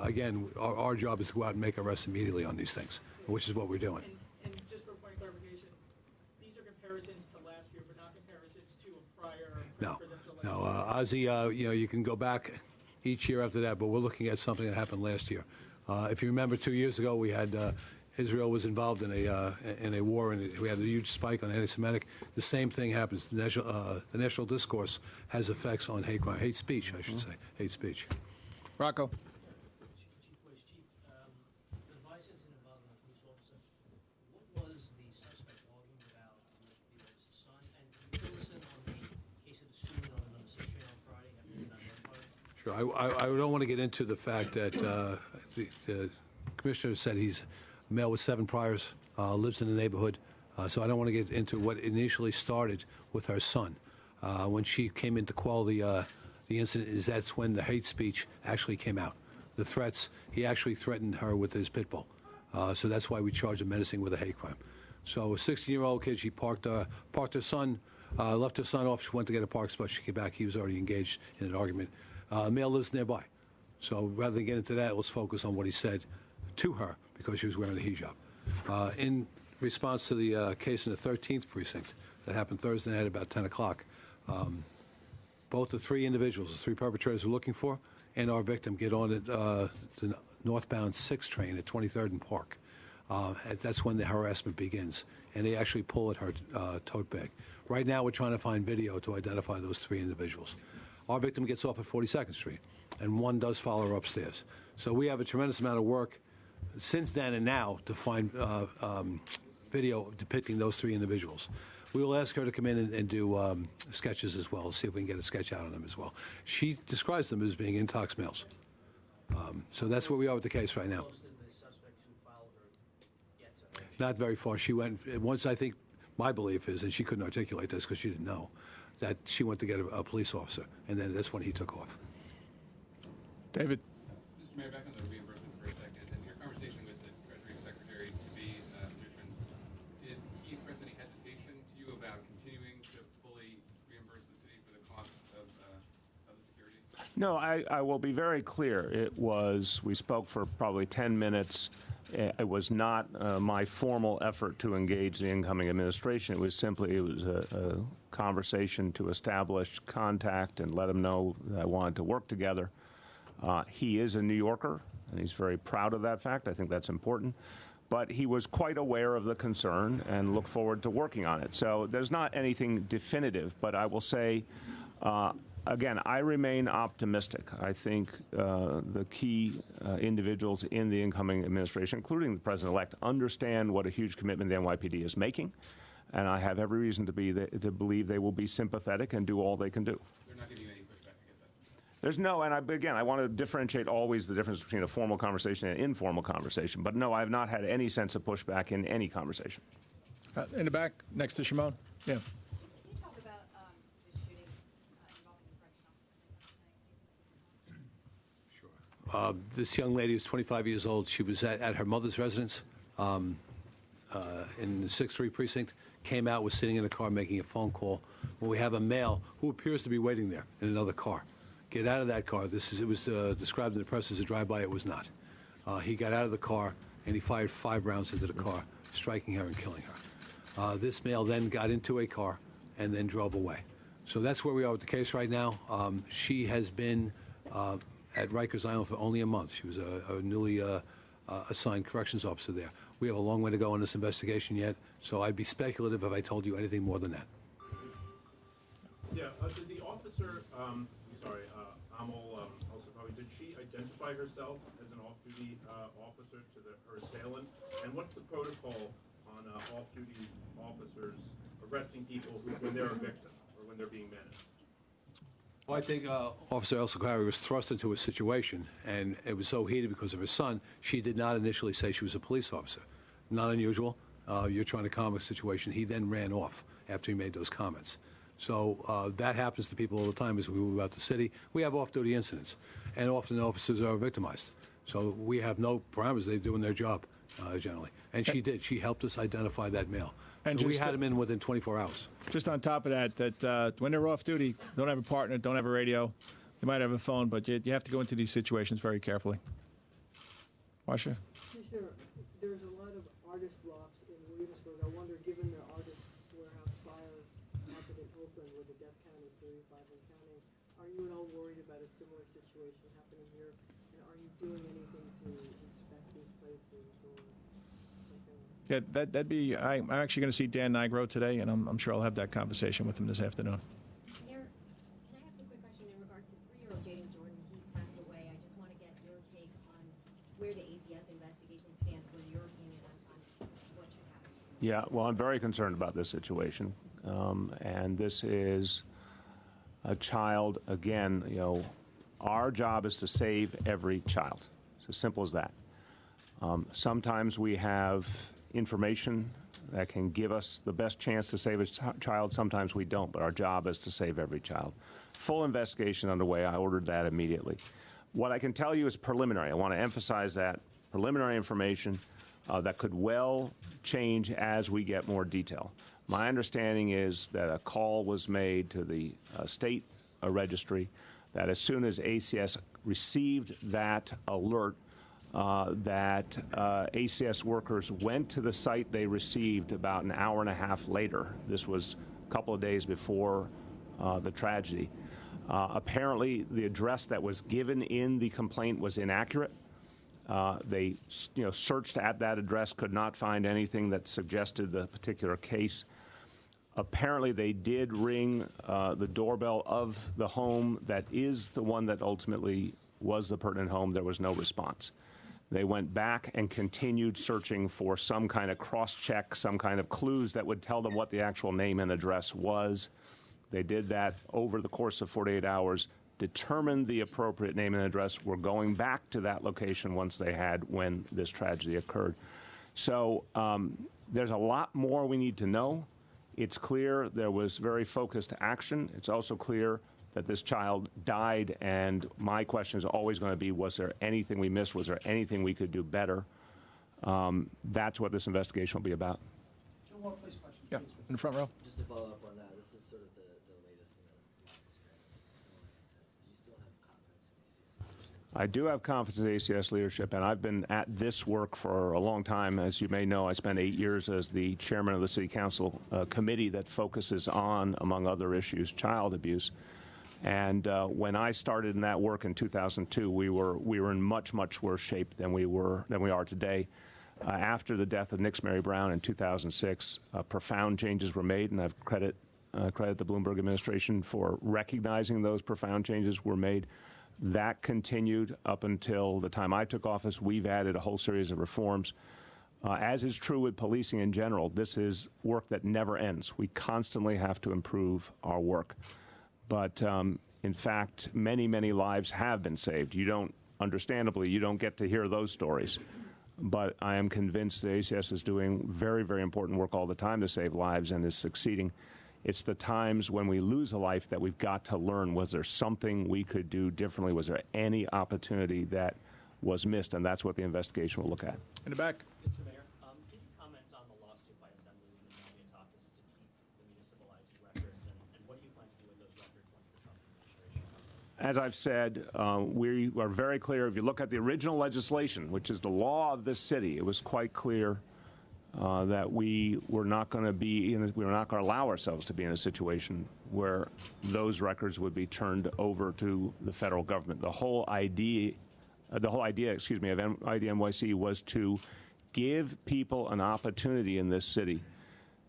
Again, our job is to go out and make arrests immediately on these things, which is what we're doing. And just for point of clarification, these are comparisons to last year, but not comparisons to a prior presidential election. No, Ozzy, you can go back each year after that, but we're looking at something that happened last year. If you remember, 2 years ago, we had Israel was involved in a war, and we had a huge spike on anti-Semitic. The same thing happens. The national discourse has effects on hate crime, hate speech, I should say, hate speech. Rocco. Chief Boyce, the device incident involving a police officer, what was the suspect arguing about with his son? And can you fill us in on the case of the shooting on the 6th Street on Friday? Have you been identified? Sure. I don't want to get into the fact that the commissioner said he's a male with 7 priors, lives in the neighborhood. So I don't want to get into what initially started with her son. When she came in to quell the incident, that's when the hate speech actually came out. The threats, he actually threatened her with his pit bull. So that's why we charged him menacing with a hate crime. So a 16-year-old kid, she parked her son, left her son off. She went to get a park spot. She came back. He was already engaged in an argument. Male lives nearby. So rather than get into that, let's focus on what he said to her because she was wearing the hijab. In response to the case in the 13th precinct that happened Thursday night about 10 o'clock, both the 3 individuals, the 3 perpetrators we're looking for, and our victim get on the northbound 6 train at 23rd and Park. That's when the harassment begins, and they actually pull at her tote bag. Right now, we're trying to find video to identify those 3 individuals. Our victim gets off at 42nd Street, and one does follow her upstairs. So we have a tremendous amount of work since then and now to find video depicting those 3 individuals. We will ask her to come in and do sketches as well, see if we can get a sketch out of them as well. She describes them as being intox males. So that's where we are with the case right now. Most of the suspects who followed her get to her. Not very far. She went, once I think, my belief is, and she couldn't articulate this because she didn't know, that she went to get a police officer, and then that's when he took off. David. Mr. Mayor, back on the reimbursement for a second, and your conversation with the Treasury Secretary to be Richmond, did he express any hesitation to you about continuing to fully reimburse the city for the cost of the security? No, I will be very clear. We spoke for probably 10 minutes. It was not my formal effort to engage the incoming administration. It was a conversation to establish contact and let him know that I wanted to work together. He is a New Yorker, and he's very proud of that fact. I think that's important. But he was quite aware of the concern and looked forward to working on it. So there's not anything definitive, but I will say Again, I remain optimistic. I think the key individuals in the incoming administration, including the president-elect, understand what a huge commitment the NYPD is making, and I have every reason to believe they will be sympathetic and do all they can do. They're not giving you any pushback, I guess that's... There's no, and I want to differentiate always the difference between a formal conversation and an informal conversation. But no, I have not had any sense of pushback in any conversation. In the back, next to Shimon. Yeah. Can you talk about the shooting involving the correctional officer? Sure. This young lady is 25 years old. She was at her mother's residence in the 6th Precinct, came out, was sitting in a car making a phone call when we have a male who appears to be waiting there in another car. Get out of that car. It was described in the press as a drive-by. It was not. He got out of the car, and he fired 5 rounds into the car, striking her and killing her. This male then got into a car and then drove away. So that's where we are with the case right now. She has been at Rikers Island for only a month. She was a newly assigned corrections officer there. We have a long way to go in this investigation yet, so I'd be speculative if I told you anything more than that. Yeah, did the officer, Amal Al-Safawi, did she identify herself as an off-duty officer to her assailant? And what's the protocol on off-duty officers arresting people when they're a victim or when they're being menaced? Well, I think Officer El-Safawi was thrust into a situation, and it was so heated because of her son, she did not initially say she was a police officer. Not unusual. You're trying to calm a situation. He then ran off after he made those comments. So that happens to people all the time as we move about the city. We have off-duty incidents, and often officers are victimized. So we have no parameters. They're doing their job, generally. And she did. She helped us identify that male. And so we had him in within 24 hours. Just on top of that, when they're off duty, don't have a partner, don't have a radio. They might have a phone, but you have to go into these situations very carefully. Marsha? There's a lot of artist lofts in Williamsburg. I wonder, given the artist warehouse fire happened in Oakland where the death count is 35 and counting, are you at all worried about a similar situation happening here? And are you doing anything to inspect these places or something? Yeah, that'd be. I'm actually going to see Dan Nigro today, and I'm sure I'll have that conversation with him this afternoon. Mayor, can I ask a quick question in regards to 3-year-old Jaden Jordan? He passed away. I just want to get your take on where the ACS investigation stands, what your opinion on what should happen. Yeah, well, I'm very concerned about this situation, and this is a child. Again, our job is to save every child. It's as simple as that. Sometimes we have information that can give us the best chance to save a child. Sometimes we don't, but our job is to save every child. Full investigation underway. I ordered that immediately. What I can tell you is preliminary. I want to emphasize that. Preliminary information that could well change as we get more detail. My understanding is that a call was made to the state registry, that as soon as ACS received that alert, that ACS workers went to the site they received about an hour and a half later. This was a couple of days before the tragedy. Apparently, the address that was given in the complaint was inaccurate. They searched at that address, could not find anything that suggested the particular case. Apparently, they did ring the doorbell of the home that is the one that ultimately was the pertinent home. There was no response. They went back and continued searching for some kind of cross-check, some kind of clues that would tell them what the actual name and address was. They did that over the course of 48 hours, determined the appropriate name and address, were going back to that location once they had when this tragedy occurred. So there's a lot more we need to know. It's clear there was very focused action. It's also clear that this child died, and my question is always going to be, was there anything we missed? Was there anything we could do better? That's what this investigation will be about. Joe Moore, please, question. Yeah, in the front row. Just to follow up on that, this is sort of the latest in a long string of similar incidents. Do you still have confidence in ACS leadership? I do have confidence in ACS leadership, and I've been at this work for a long time. As you may know, I spent 8 years as the chairman of the City Council committee that focuses on, among other issues, child abuse. And when I started in that work in 2002, we were in much worse shape than we are today. After the death of Nix Mary Brown in 2006, profound changes were made, and I've credit credit the Bloomberg administration for recognizing those profound changes were made. That continued up until the time I took office. We've added a whole series of reforms. As is true with policing in general, this is work that never ends. We constantly have to improve our work. But in fact, many, many lives have been saved. Understandably, you don't get to hear those stories. But I am convinced the ACS is doing very, very important work all the time to save lives and is succeeding. It's the times when we lose a life that we've got to learn, was there something we could do differently? Was there any opportunity that was missed? And that's what the investigation will look at. In the back. Mr. Mayor, can you comment on the lawsuit by Assemblyman Melnick's office to keep the municipal IT records, and what do you plan to do with those records once the Trump administration comes in? As I've said, we are very clear. If you look at the original legislation, which is the law of this city, it was quite clear that we were not going to allow ourselves to be in a situation where those records would be turned over to the federal government. The whole idea, of IDNYC was to give people an opportunity in this city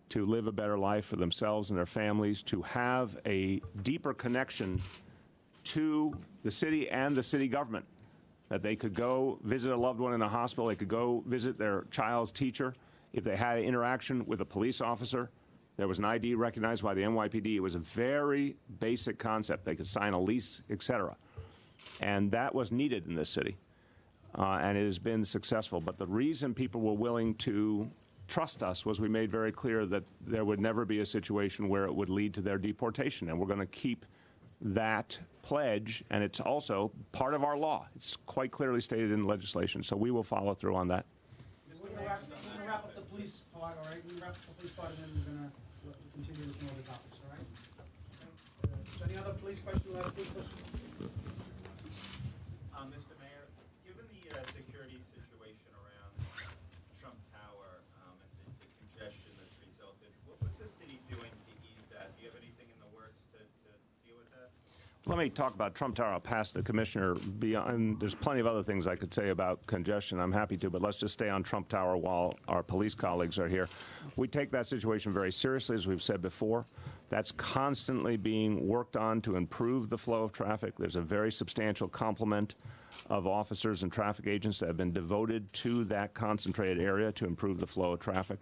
to live a better life for themselves and their families, to have a deeper connection to the city and the city government, that they could go visit a loved one in a hospital, they could go visit their child's teacher. If they had an interaction with a police officer, there was an ID recognized by the NYPD. It was a very basic concept. They could sign a lease, etc. And that was needed in this city, and it has been successful. But the reason people were willing to trust us was we made very clear that there would never be a situation where it would lead to their deportation, and we're going to keep that pledge, and it's also part of our law. It's quite clearly stated in legislation, so we will follow through on that. We're going to wrap up the police part, all right? We wrap up the police part, and then we're going to continue with some other topics, all right? Okay. So any other police questions? Mr. Mayor, given the security situation around Trump Tower and the congestion that's resulted, what's the city doing to ease that? Do you have anything in the works to deal with that? Let me talk about Trump Tower. I'll pass the commissioner beyond. There's plenty of other things I could say about congestion. I'm happy to, but let's just stay on Trump Tower while our police colleagues are here. We take that situation very seriously, as we've said before. That's constantly being worked on to improve the flow of traffic. There's a very substantial complement of officers and traffic agents that have been devoted to that concentrated area to improve the flow of traffic.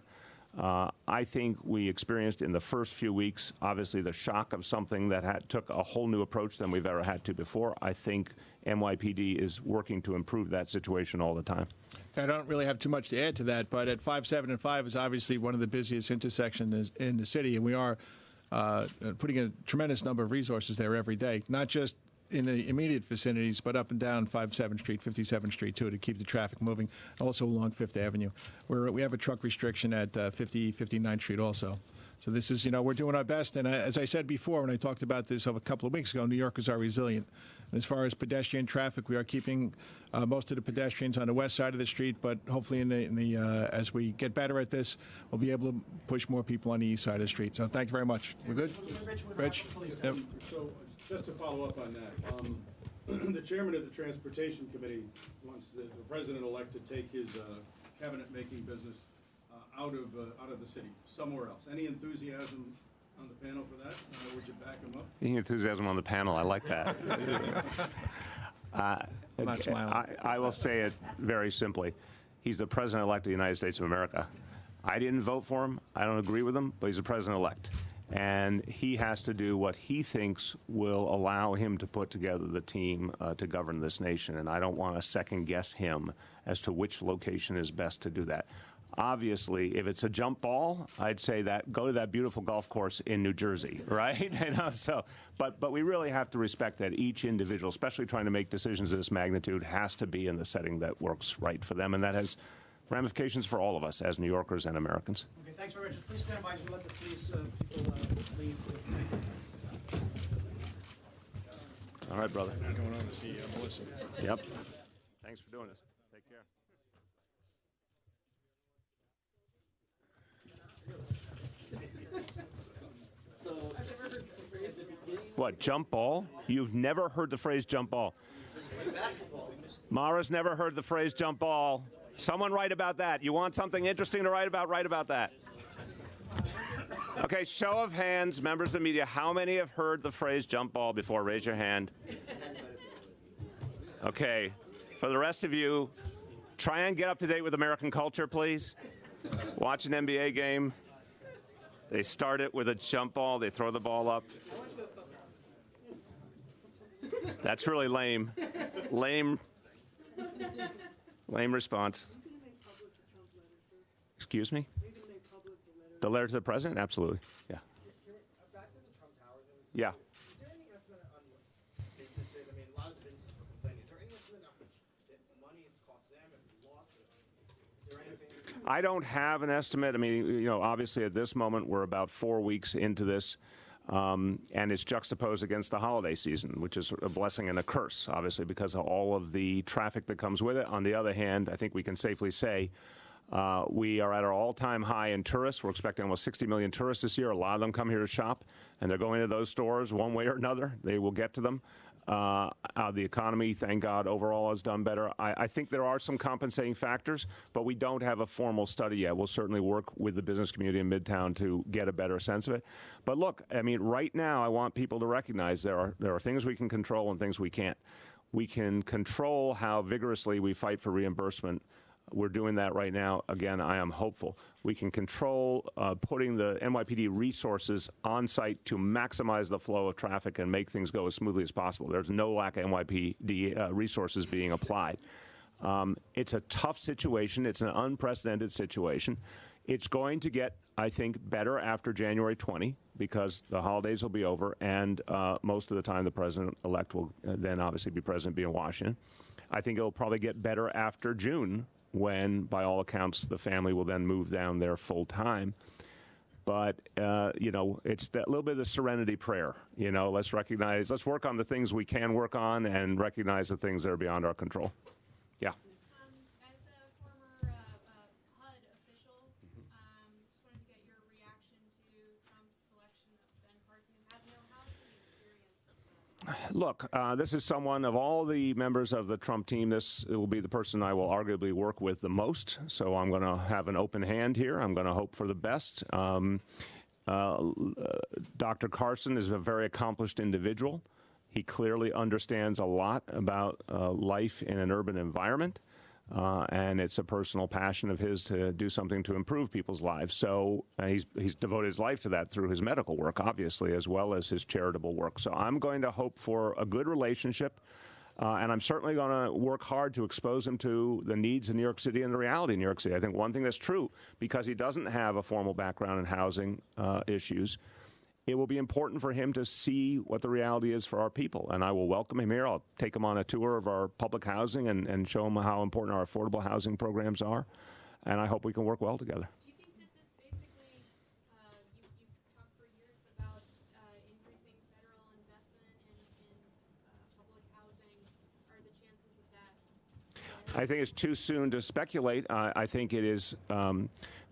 I think we experienced in the first few weeks, obviously, the shock of something that took a whole new approach than we've ever had to before. I think NYPD is working to improve that situation all the time. I don't really have too much to add to that, but at 5, 7, and 5 is obviously one of the busiest intersections in the city, and we are putting a tremendous number of resources there every day, not just in the immediate vicinities, but up and down 57th Street, 57th Street, too, to keep the traffic moving, also along 5th Avenue. We have a truck restriction at 59th Street also. So this is, we're doing our best. And as I said before, when I talked about this a couple of weeks ago, New Yorkers are resilient. And as far as pedestrian traffic, we are keeping most of the pedestrians on the west side of the street, but hopefully as we get better at this, we'll be able to push more people on the east side of the street. So thank you very much. We're good? Rich? Yep. So just to follow up on that, the chairman of the Transportation Committee wants the president-elect to take his cabinet-making business out of the city, somewhere else. Any enthusiasm on the panel for that? Would you back him up? Any enthusiasm on the panel, I like that. I will say it very simply. He's the president-elect of the United States of America. I didn't vote for him. I don't agree with him, but he's the president-elect. And he has to do what he thinks will allow him to put together the team to govern this nation. And I don't want to second-guess him as to which location is best to do that. Obviously, if it's a jump ball, I'd say that go to that beautiful golf course in New Jersey, right? But we really have to respect that each individual, especially trying to make decisions of this magnitude, has to be in the setting that works right for them, and that has ramifications for all of us as New Yorkers and Americans. Okay, thanks very much. Please stand by as we let the police people leave. All right, brother. Going on to see Melissa. Yep. Thanks for doing this. Take care. What, jump ball? You've never heard the phrase jump ball. Mara's never heard the phrase jump ball. Someone write about that. You want something interesting to write about? Write about that. Okay, show of hands, members of the media, how many have heard the phrase jump ball before? Raise your hand. Okay, for the rest of you, try and get up to date with American culture, please. Watch an NBA game. They start it with a jump ball. They throw the ball up. That's really lame. Lame response. Excuse me? The letter to the president? Absolutely. Yeah. Back to the Trump Tower. Yeah. Is there any estimate on what businesses, I mean, a lot of the businesses were complaining. Is there any estimate on how much money it's cost them if we lost it? Is there anything? I don't have an estimate. I mean, you know, obviously at this moment we're about 4 weeks into this, and it's juxtaposed against the holiday season, which is a blessing and a curse, obviously, because of all of the traffic that comes with it. On the other hand, I think we can safely say we are at our all-time high in tourists. We're expecting almost 60 million tourists this year. A lot of them come here to shop, and they're going to those stores one way or another. They will get to them. The economy, thank God, overall has done better. I think there are some compensating factors, but we don't have a formal study yet. We'll certainly work with the business community in Midtown to get a better sense of it. But look, I mean, right now, I want people to recognize there are things we can control and things we can't. We can control how vigorously we fight for reimbursement. We're doing that right now. Again, I am hopeful. We can control putting the NYPD resources on site to maximize the flow of traffic and make things go as smoothly as possible. There's no lack of NYPD resources being applied. It's a tough situation. It's an unprecedented situation. It's going to get, I think, better after January 20 because the holidays will be over, and most of the time the president-elect will then obviously be president, be in Washington. I think it'll probably get better after June, when, by all accounts, the family will then move down there full time. But, you know, it's that little bit of the serenity prayer. You know, let's work on the things we can work on and recognize the things that are beyond our control. Yeah. As a former HUD official, just wanted to get your reaction to Trump's selection of Ben Carson, who has no housing experience. Look, this is someone of all the members of the Trump team, this will be the person I will arguably work with the most. So I'm going to have an open hand here. I'm going to hope for the best. Dr. Carson is a very accomplished individual. He clearly understands a lot about life in an urban environment. And it's a personal passion of his to do something to improve people's lives. So he's devoted his life to that through his medical work, obviously, as well as his charitable work. So I'm going to hope for a good relationship, and I'm certainly going to work hard to expose him to the needs in New York City and the reality in New York City. I think one thing that's true, because he doesn't have a formal background in housing issues, it will be important for him to see what the reality is for our people. And I will welcome him here. I'll take him on a tour of our public housing and show him how important our affordable housing programs are. And I hope we can work well together. Do you think that this basically, you've talked for years about increasing federal investment in public housing. Are the chances of that? I think it's too soon to speculate. I think it is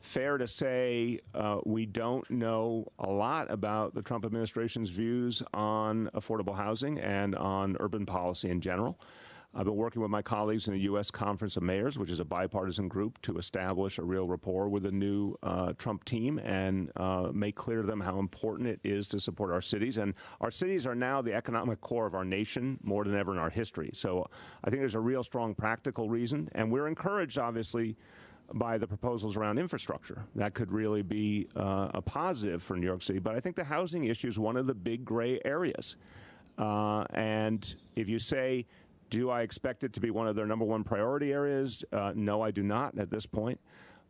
fair to say we don't know a lot about the Trump administration's views on affordable housing and on urban policy in general. I've been working with my colleagues in the U.S. Conference of Mayors, which is a bipartisan group, to establish a real rapport with the new Trump team and make clear to them how important it is to support our cities. And our cities are now the economic core of our nation more than ever in our history. So I think there's a real strong practical reason. And we're encouraged, obviously, by the proposals around infrastructure. That could really be a positive for New York City. But I think the housing issue is one of the big gray areas. And if you say, do I expect it to be one of their number one priority areas? No, I do not at this point.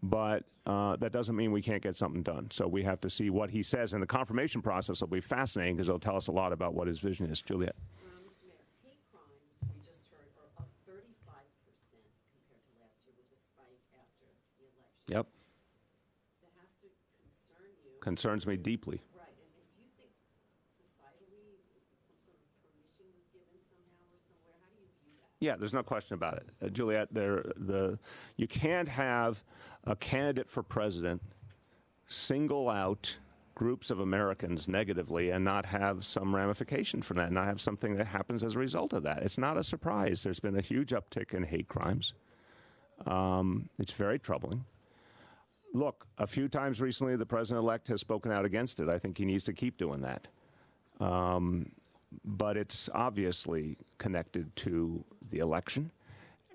But that doesn't mean we can't get something done. So we have to see what he says. And the confirmation process will be fascinating because it'll tell us a lot about what his vision is. Juliet. Mr. Mayor, hate crimes, we just heard, are up 35% compared to last year with the spike after the election. Yep. That has to concern you. Concerns me deeply. Right. And do you think societally some sort of permission was given somehow or somewhere? How do you view that? Yeah, there's no question about it. Juliet, you can't have a candidate for president single out groups of Americans negatively and not have some ramification from that, not have something that happens as a result of that. It's not a surprise. There's been a huge uptick in hate crimes. It's very troubling. look, a few times recently, the president-elect has spoken out against it. I think he needs to keep doing that. But it's obviously connected to the election,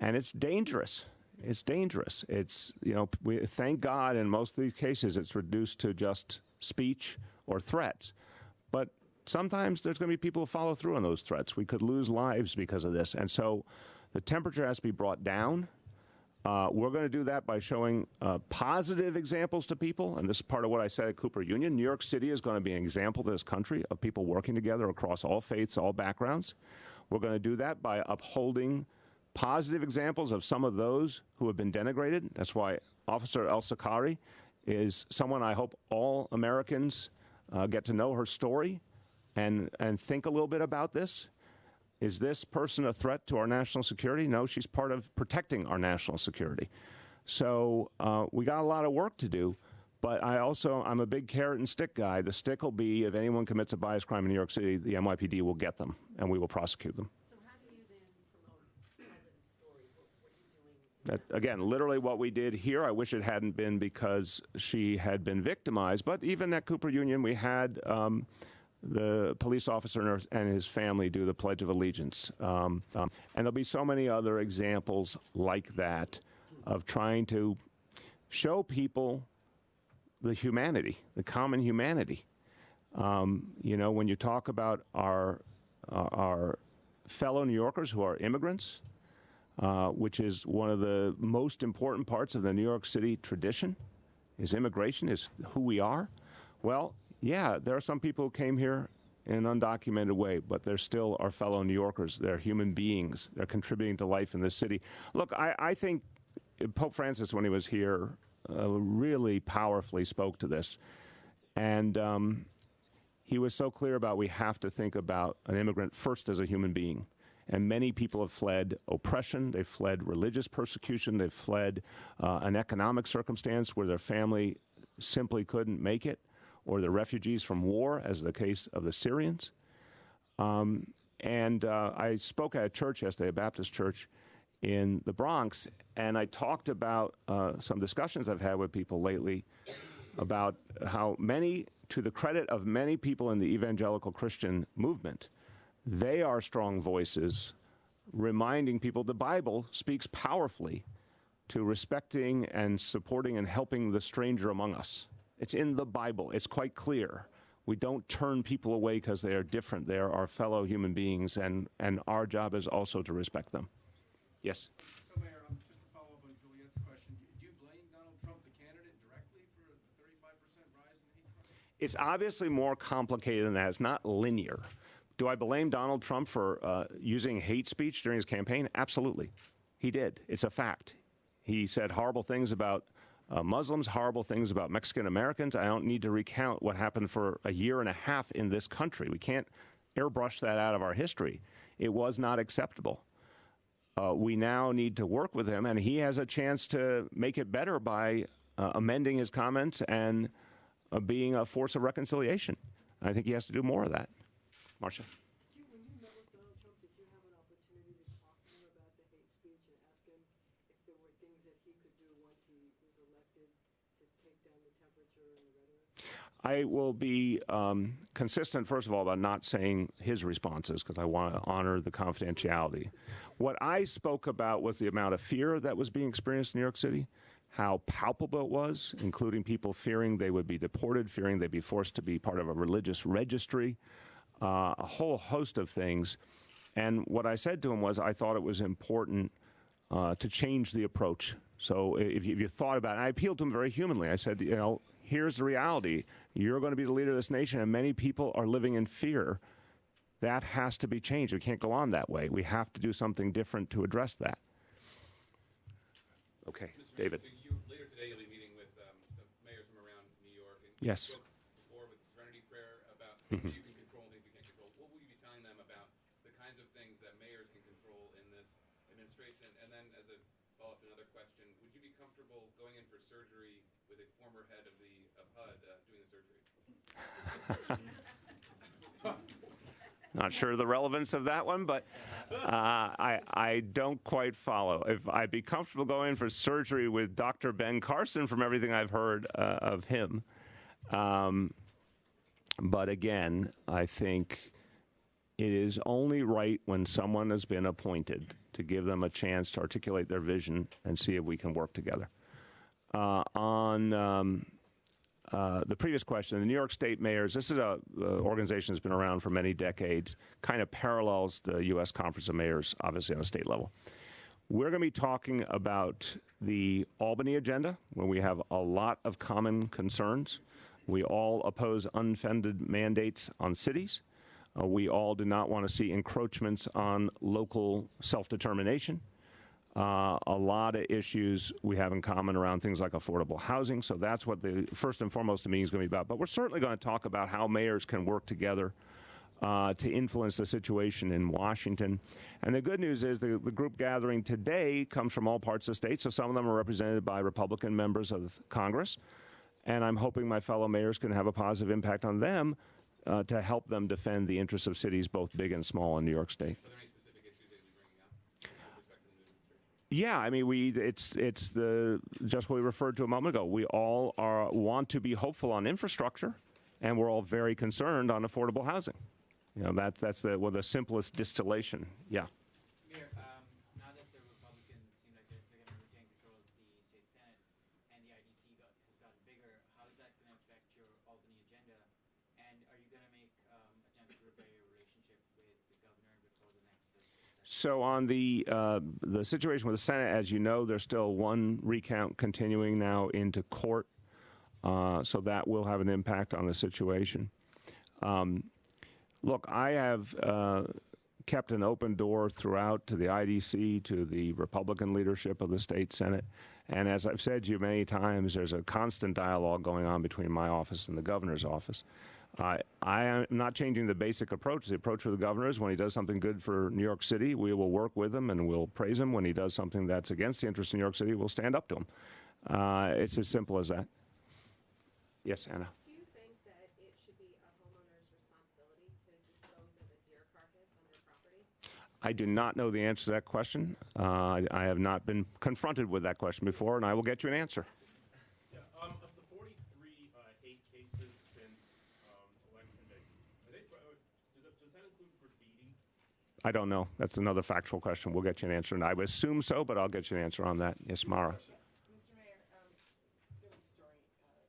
and it's dangerous. It's dangerous. It's, you know, thank God in most of these cases it's reduced to just speech or threats. But sometimes there's going to be people who follow through on those threats. We could lose lives because of this. And so the temperature has to be brought down. We're going to do that by showing positive examples to people, and this is part of what I said at Cooper Union. New York City is going to be an example to this country of people working together across all faiths, all backgrounds. We're going to do that by upholding positive examples of some of those who have been denigrated. That's why Officer El Sakari is someone I hope all Americans get to know her story and think a little bit about this. Is this person a threat to our national security? No, she's part of protecting our national security. So we got a lot of work to do, but I'm a big carrot and stick guy. The stick will be if anyone commits a bias crime in New York City, the NYPD will get them, and we will prosecute them. So how do you then promote positive stories? What are you doing? That, again, literally what we did here, I wish it hadn't been because she had been victimized, but even at Cooper Union, we had the police officer and his family do the Pledge of Allegiance. And there'll be so many other examples like that of trying to show people the humanity, the common humanity. You know, when you talk about our fellow New Yorkers who are immigrants, which is one of the most important parts of the New York City tradition, is immigration, is who we are. Well, yeah, there are some people who came here in an undocumented way, but they're still our fellow New Yorkers. They're human beings. They're contributing to life in this city. Look, I think Pope Francis, when he was here, really powerfully spoke to this. And he was so clear about we have to think about an immigrant first as a human being. And many people have fled oppression. They've fled religious persecution. They've fled an economic circumstance where their family simply couldn't make it, or the refugees from war, as the case of the Syrians. I spoke at a church yesterday, a Baptist church in the Bronx, and I talked about some discussions I've had with people lately about how many, to the credit of many people in the evangelical Christian movement, they are strong voices reminding people the Bible speaks powerfully to respecting and supporting and helping the stranger among us. It's in the Bible. It's quite clear. We don't turn people away because they are different. They are our fellow human beings, and our job is also to respect them. Yes? So, Mayor, just to follow up on Juliette's question, do you blame Donald Trump, the candidate, directly for the 35% rise in hate crime? It's obviously more complicated than that. It's not linear. Do I blame Donald Trump for using hate speech during his campaign? Absolutely. He did. It's a fact. He said horrible things about Muslims, horrible things about Mexican Americans. I don't need to recount what happened for a year and a half in this country. We can't airbrush that out of our history. It was not acceptable. We now need to work with him, and he has a chance to make it better by amending his comments and being a force of reconciliation. I think he has to do more of that. Marcia? When you met with Donald Trump, did you have an opportunity to talk to him about the hate speech and ask him if there were things that he could do once he was elected to take down the temperature and the rhetoric? I will be consistent, first of all, about not saying his responses because I want to honor the confidentiality. What I spoke about was the amount of fear that was being experienced in New York City, how palpable it was, including people fearing they would be deported, fearing they'd be forced to be part of a religious registry, a whole host of things. And what I said to him was I thought it was important to change the approach. So if you thought about it, I appealed to him very humanly. I said, you know, here's the reality. You're going to be the leader of this nation, and many people are living in fear. That has to be changed. We can't go on that way. We have to do something different to address that. Okay, David. So you, later today, you'll be meeting with some mayors from around New York. And Yes. You spoke before with the Serenity Prayer about things you can control and things you can't control. What will you be telling them about the kinds of things that mayors can control in this administration? And then, as a follow-up to another question, would you be comfortable going in for surgery with a former head of HUD doing the surgery? Not sure the relevance of that one, but I don't quite follow. If I'd be comfortable going for surgery with Dr. Ben Carson from everything I've heard of him. But again, I think it is only right when someone has been appointed to give them a chance to articulate their vision and see if we can work together. On the previous question, the New York State mayors, this is a organization that's been around for many decades, kind of parallels the U.S. Conference of Mayors, obviously on a state level. We're going to be talking about the Albany agenda, where we have a lot of common concerns. We all oppose unfunded mandates on cities. We all do not want to see encroachments on local self-determination. A lot of issues we have in common around things like affordable housing. So that's what the first and foremost the meeting is going to be about. But we're certainly going to talk about how mayors can work together to influence the situation in Washington. And the good news is the group gathering today comes from all parts of the state. So some of them are represented by Republican members of Congress. And I'm hoping my fellow mayors can have a positive impact on them to help them defend the interests of cities, both big and small, in New York State. Are there any specific issues that you're bringing up with respect to the new administration? Yeah, I mean, it's just what we referred to a moment ago. We all want to be hopeful on infrastructure, and we're all very concerned on affordable housing. You know, that's the simplest distillation. Yeah. Mayor, now that the Republicans seem like they're going to retain control of the state Senate and the IDC has gotten bigger, how is that going to affect your Albany agenda? And are you going to make attempts to repair your relationship with the governor before the next session? So on the situation with the Senate, as you know, there's still one recount continuing now into court, so that will have an impact on the situation. Look, I have kept an open door throughout to the IDC, to the Republican leadership of the state Senate. And as I've said to you many times, there's a constant dialogue going on between my office and the governor's office. I am not changing the basic approach. The approach for the governor is when he does something good for New York City, we will work with him and we'll praise him. When he does something that's against the interest of New York City, we'll stand up to him. It's as simple as that. Yes, Anna. Do you think that it should be a homeowner's responsibility to dispose of a deer carcass on their property? I do not know the answer to that question. I have not been confronted with that question before, and I will get you an answer. Yeah, of the 43 hate cases since election day, does that include graffiti? I don't know. That's another factual question. We'll get you an answer. And I would assume so, but I'll get you an answer on that. Yes, Mara. Mr. Mayor, there was a story recently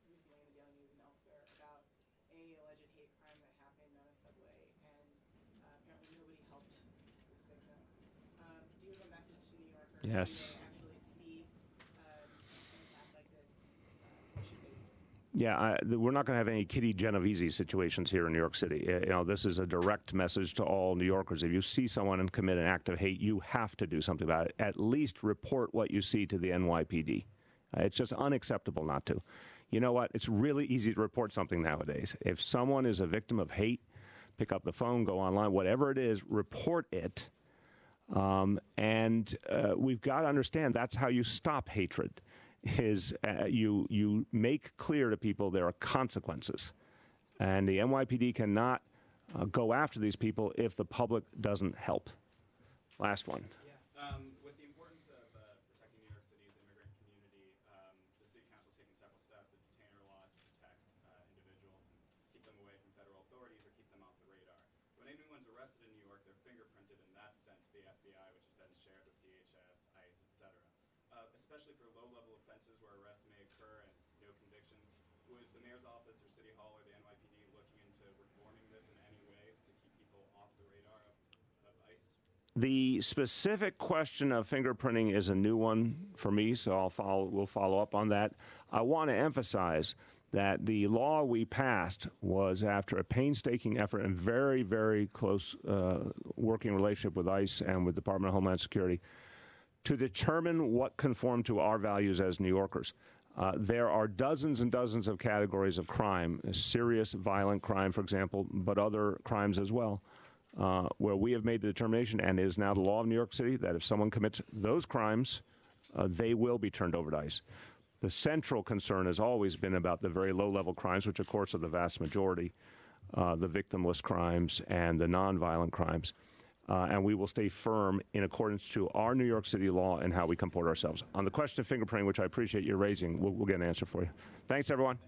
in the Daily News and elsewhere about a alleged hate crime that happened on a subway, and apparently nobody helped this victim. Do you have a message to New Yorkers Yes. who may actually see an attack like this? What should they do? Yeah, we're not going to have any Kitty Genovese situations here in New York City. You know, this is a direct message to all New Yorkers. If you see someone and commit an act of hate, you have to do something about it. At least report what you see to the NYPD. It's just unacceptable not to. You know what? It's really easy to report something nowadays. If someone is a victim of hate, pick up the phone, go online, whatever it is, report it. And we've got to understand that's how you stop hatred. Is you make clear to people there are consequences. And the NYPD cannot go after these people if the public doesn't help. Last one. Yeah. With the importance of protecting New York City's immigrant community, the City Council is taking several steps, the detainer law to protect individuals and keep them away from federal authorities or keep them off the radar. When anyone's arrested in New York, they're fingerprinted, and that's sent to the FBI, which is then shared with DHS, ICE, etc. Especially for low-level offenses where arrests may occur and no convictions. Was the mayor's office or City Hall or the NYPD looking into reforming this in any way to keep people off the radar of ICE? The specific question of fingerprinting is a new one for me, so we'll follow up on that. I want to emphasize that the law we passed was after a painstaking effort and very, very close working relationship with ICE and with the Department of Homeland Security to determine what conformed to our values as New Yorkers. There are dozens and dozens of categories of crime, serious violent crime, for example, but other crimes as well, where we have made the determination, and it is now the law of New York City, that if someone commits those crimes, they will be turned over to ICE. The central concern has always been about the very low-level crimes, which, of course, are the vast majority. the victimless crimes and the nonviolent crimes. And we will stay firm in accordance to our New York City law and how we comport ourselves. On the question of fingerprinting, which I appreciate you raising, we'll get an answer for you. Thanks, everyone.